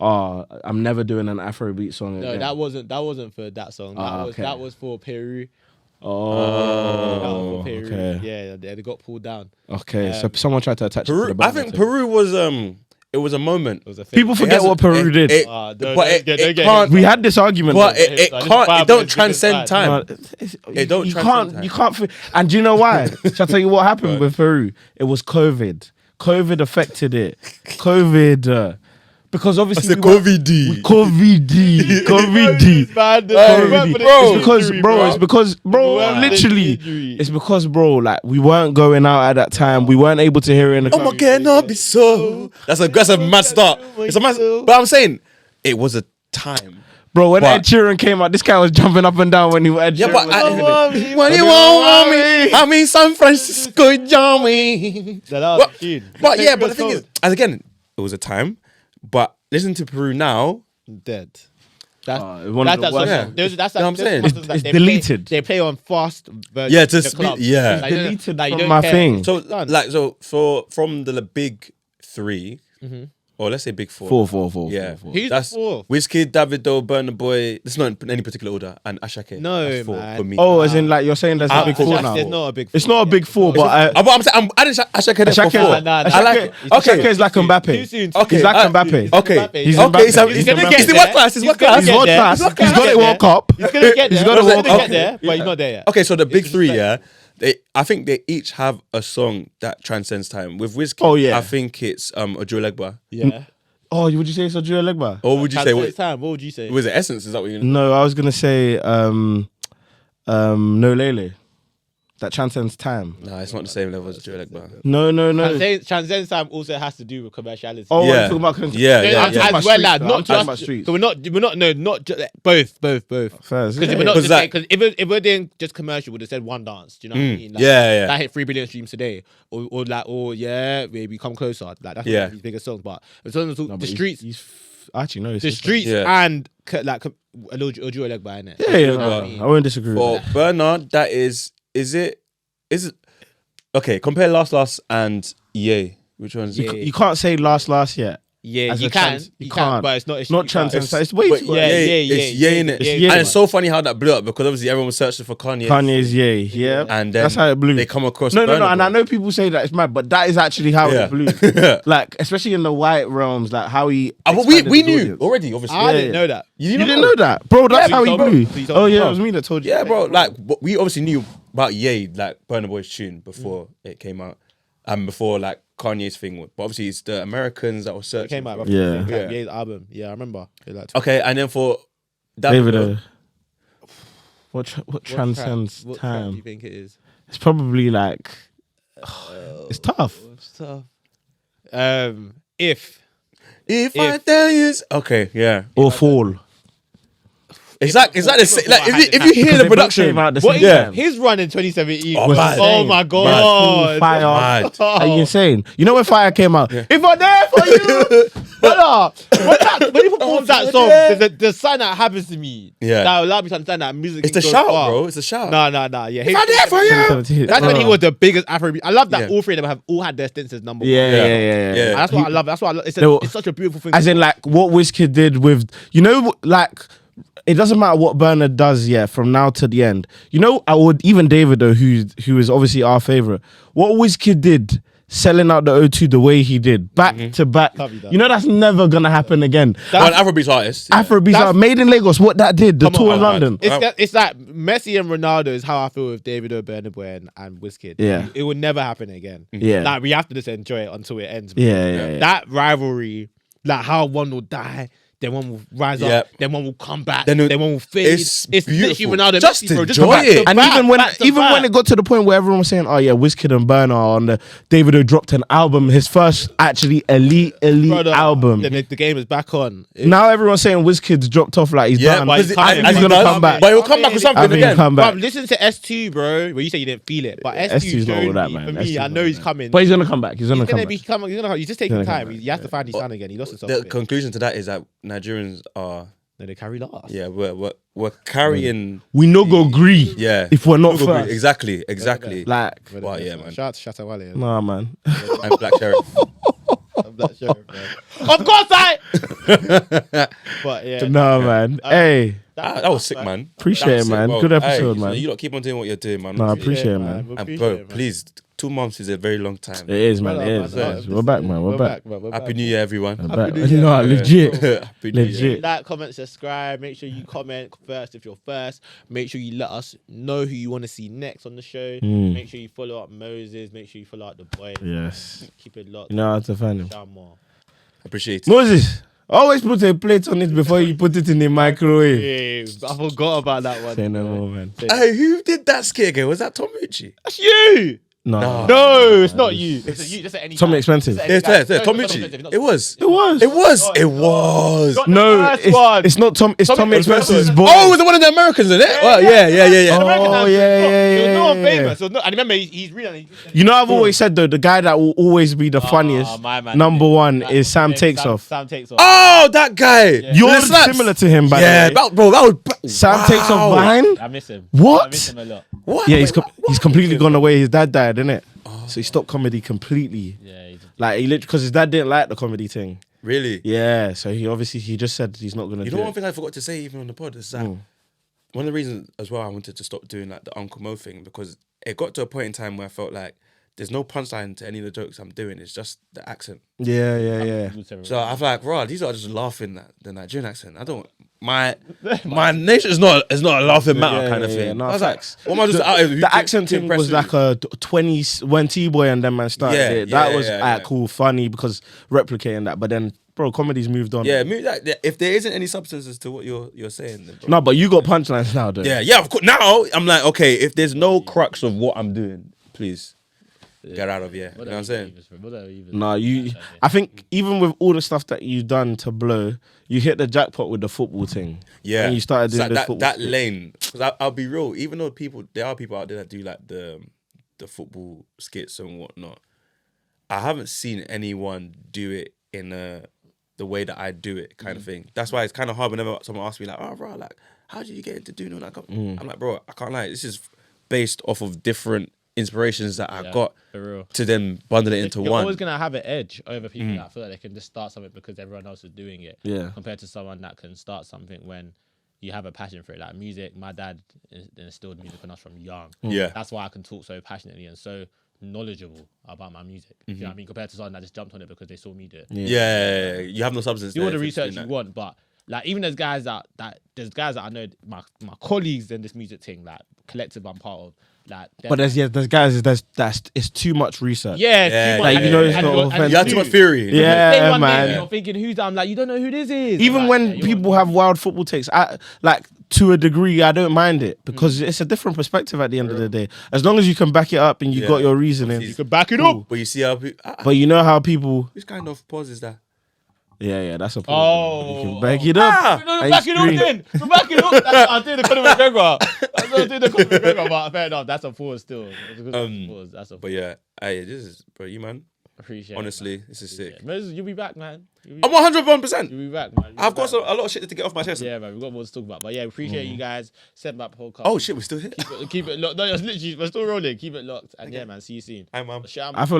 I'm never doing an Afrobeat song No, again. that wasn't for that song. That was for Peru. That was for Peru. okay. Yeah, they got pulled down. Okay, so someone tried to attach it to Peru, the I band, think think. Peru was it was a moment. It was a thing. People forget has- what Peru did. Don't It get can't. We had this argument. But though. it Like, can't. this It don't vibe is transcend bad. time. It don't you transcend can't. time. You can't. And do you know why? Shall I tell you what happened with Peru? It was COVID. COVID affected it. COVID. Because obviously It's the COVID. COVID. Man, It's because, bro, literally, it's because, bro, like we weren't going out at that time. We weren't able to hear it in the Oh my God, not be so. That's a mad start. It's a mad. But I'm saying it was a time. Bro, when But- Ed Sheeran came out, this guy was jumping up and down when he was Ed Yeah, Sheeran. but was when you want me, I'm in San Francisco, Johnny. But yeah, but the thing is, and again, it was a time. But listen to Peru now. dead. one of the That's worst. Yeah. that's You know what I'm saying? songs that It's they deleted. They play on fast versions. Yeah, in the just club. yeah. Like, you don't- Deleted like, you from don't my care. thing. So Done. from the big three, or let's say big four. Four. Yeah, Who's that's the fourth? Wizkid, Davido, Burna Boy. It's not in any particular order, and Ashake. No, That's four man. for me. Oh, as in like you're saying there's a big four That's- now. There's not a big. It's not a big four, but But I'm saying I'm adding Ashake there for Ashake, four. Nah, I like. Ashake is like Too Mbappe. soon. Okay, He's like Mbappe. Okay, He's okay. He's It's Mbappe. it's He's gonna Mbappe. get the there. world class. It's He's world gonna class. He's get world there. class. He's He's gonna got get it World there. Cup. He's gonna get there. He's got a He's World gonna Cup. get there, but he's not there yet. Okay, so the big three, yeah. I think they each have a song that transcends time. With Wizkid, Oh, yeah. I think it's Ojuelegba. Yeah. Oh, would you say it's Adria Legba? Or would you say Transcends time. What would you say? was it Essence? Is that what you? No, I was gonna say No Lele. That transcends time. No, it's not the same level as Ojuelegba. No. Transcends time also has to do with commerciality. Oh, Yeah. you're talking about Yeah, yeah, as yeah. about well streets, as though. not I'm talking about just. streets. So not just both. First, Because yeah. we're not Because just because if we're doing just commercial, we'd have said one dance. Do you know what I mean? Like, Yeah. That hit 3 billion streams today, or yeah, maybe come closer. Like that's Yeah. one of his biggest songs. But in terms of No, the but streets, actually no. the streets, Yeah. and like Ojo Leg by it. Yeah. I won't disagree For with that. Bernard, that is it? Okay, compare Last and Ye. Which one's Yeah. You can't say last yet. Yeah, as you a can. trans- You you can, can't. but it's not. Not transcendent. It's way But too yeah, it's Ye, innit? yeah, And it's so funny how that blew up because obviously everyone was searching for Kanye. Kanye's Ye. Yeah, And then that's how it blew. they come across No, Burna and I Boy. know people say that it's mad, but that is actually how Yeah. it blew. Like, especially in the white realms, like how he. But expanded we his knew audience. already, obviously. I didn't know that. You didn't know that, bro. That's Yeah, how but he you told blew. me. But you told Oh me. yeah, it was me that told you. Yeah, bro. Like we obviously knew about Ye, like Burna Boy's tune before it came out, and before like Kanye's thing. But obviously it's the Americans that were It searching. came out. for it. Yeah. Yeah. Ye's album. Yeah, I remember. It like Okay, and then for David, Davido, what transcends what track do you time? think it is? It's probably like it's tough. It's tough. If if I tell you, okay, yeah. Or fall. It's like the same. Like if you hear Because the they both production, came out at the what same yeah. time. his run in 2017 Oh, was mad. oh my god, Fire. Mad. Are you insane? You know when Fire came out? If I'm there for you, brother. when he performs that song, there's something that happens to me. Yeah. That allowed me to understand that music. It's can the go shout, far. bro. It's the shout. Nah. Yeah. If I'm there for you. That's when he was the biggest Afro. I love that Yeah. all three of them have all had their stints as number one. Yeah. Yeah. And that's what I love. That's what I love. They were- It's such a beautiful thing. As in, like what Wizkid did with, you know, like it doesn't matter what Bernard does, from now to the end. You know, I would even Davido, who is obviously our favorite. What Wizkid did, selling out the O2 the way he did, back to back. Love you, that. You know that's never gonna happen again. Well, an Afrobeats artist. Yeah. Afrobeats That's- are made in Lagos. What that did, the Come tour on, in man. London. It's like Messi and Ronaldo is how I feel with Davido, Burna Boy, and Wizkid. Yeah. It will never happen again. Yeah. Like we have to just enjoy it until it ends. Yeah. That rivalry, like how one will die, then one will rise Yep. up, then one will come back, Then then one will fade. it's literally beautiful. Ronaldo, Just Messi, bro. enjoy back it. to And back, even when back to when back. it got to the point where everyone was saying, "Oh yeah, Wizkid and Burna are on the Davido dropped an album, his first actually elite Brother, album." the game is back on. Now everyone's saying Wizkid's dropped off, like he's Yeah, done. but because he's I think coming. he's gonna does, come back. But he'll come back with I something think he'll again. come back. Bruv, listen to S2, bro. Well, you say you didn't feel it, but S2's S2 not all showed that, me. man. For S2's me, I not know all he's that. coming. But he's gonna come back. He's gonna He's come gonna back. be coming. He's just taking He's gonna time. come back. He has to find his son again. He lost himself. The a bit. conclusion to that is that Nigerians are, No, they carry last. yeah, we're carrying. We no go agree. Yeah. If we're not We'll agree. first. Exactly. Like, Well, yeah, man. Shout out to Shatawale. nah, man. And Black Sheriff. I'm not sure, bro. Of course I. But yeah, Nah, man. Hey, That was sick, man. Appreciate That was it, sick, man. bro. Good episode, Hey, man. You lot keep on doing what you're doing, man. Nah, I Honestly. appreciate it, man. And bro, please, 2 months is a very long time. It is, man. Brother, It is. man, it is. We're back, man. We're back. man. We're Happy back. New Year, everyone. We're back. New Year. No, legit. Happy New Year. Legit. Like, comment, subscribe. Make sure you comment first if you're first. Make sure you let us know who you want to see next on the show. Make sure you follow up Moses. Make sure you follow up the boy. Yes. Keep it locked. You know how to find him. Shout more. Appreciate it. Moses, always put a plate on it before you put it in the microwave. Yeah, I forgot about that one. Say no more, man. Hey, who did that skit again? Was that Tom Ritchie? That's you. No. No, it's not you. It's you. Just at any Something time. expensive. Just at any Yeah, time. Tom No, Ritchie. not- not- It was. It was. It was. Not the No, first one. it's not Tom. It's Tommy Expense's boy. Oh, it was the one of the Americans, isn't it? Well, yeah. Oh, American actor. yeah, It was no one yeah. famous. It was no- and remember, he's really. You know, I've always said though, the guy that will always be the funniest, my man. number one, is Sam Takes Off. Sam takes off. Oh, that guy. You're The slaps. similar to him, by Yeah, the way. bro, that was Sam Takes Off behind. I miss him. What? I miss him a lot. What? Yeah, Wait, he's completely gone away. His dad died, innit? So he stopped comedy completely. Yeah, he's Like he literally, because his dad didn't like the comedy thing. Really? Yeah, so he just said he's not gonna You do know, one it. thing I forgot to say even on the pod is that one of the reasons as well I wanted to stop doing like the Uncle Mo thing, because it got to a point in time where I felt like there's no punchline to any of the jokes I'm doing. It's just the accent. Yeah. So I feel like, raw, these are just laughing at the Nigerian accent. I don't. My nation is not a laughing matter kind of thing. No, I was like, facts. what am I just out here The accent to thing impress was you? like a 20s when T-Boy and them man started Yeah, it. That yeah, was yeah. cool, funny, because replicating that. But then, bro, comedy's moved on. Yeah, if there isn't any substances to what you're saying, then bro. No, but you got punchlines now, though. Yeah, of course. Now I'm like, okay, if there's no crux of what I'm doing, please get out of here. You know what I'm saying? No, I think even with all the stuff that you've done to blow, you hit the jackpot with the football thing. Yeah, And you started It's doing like this football that skit. lane. Because I'll be real, even though there are people out there that do like the football skits and whatnot, I haven't seen anyone do it in the way that I do it, kind of thing. That's why it's kind of hard whenever someone asks me like, "Oh, bro, like, how did you get into doing all that?" I'm like, bro, I can't lie. This is based off of different inspirations that I Yeah, got for real. to then bundle it into You're one. always gonna have an edge over people that feel like they can just start something because everyone else is doing it. Yeah. Compared to someone that can start something when you have a passion for it. Like music, my dad instilled music in us from young. Yeah. That's why I can talk so passionately and so knowledgeable about my music. You know what I mean? Compared to someone that just jumped on it because they saw me do it. Yeah, you have no substance. Do all there the if it's research doing you that. want, but like even there's guys that I know, my colleagues in this music thing, like collective I'm part of, like But there's guys that's it's too much research. yeah, Yeah, too much. like, you know, it's And not you're- offensive. and You have too much theory. Yeah, Say one name man. and you're thinking who's that? I'm like, you don't know who this is. Even I'm like, when yeah, you're- people have wild football takes, like to a degree, I don't mind it because it's a different perspective at the end of the day. As long as you can back it up and you got your reasoning. you can back it up. But you see how But you know how people. which kind of pause is that? Yeah, that's a point. Oh. You can back it up. No, and back it up scream. then. So back it up. That's what I did the Conor McGregor. That's what I did the Conor McGregor. But fair enough. That's a pause still. That's a pause. But yeah, hey, this is bro, you man. Appreciate Honestly, it, man. this is Appreciate sick. it. Man, you'll be back, man. You'll be, I'm 101%. you'll be back, man. I've got a lot of shit to get off my chest. Yeah, man. We've got more to talk about. But yeah, appreciate you guys. Send back podcast. Oh shit, we're still here. Keep it locked. No, it's literally, we're still rolling. Keep it locked. And yeah, man. See you soon. Hi, mum. Shout out- I feel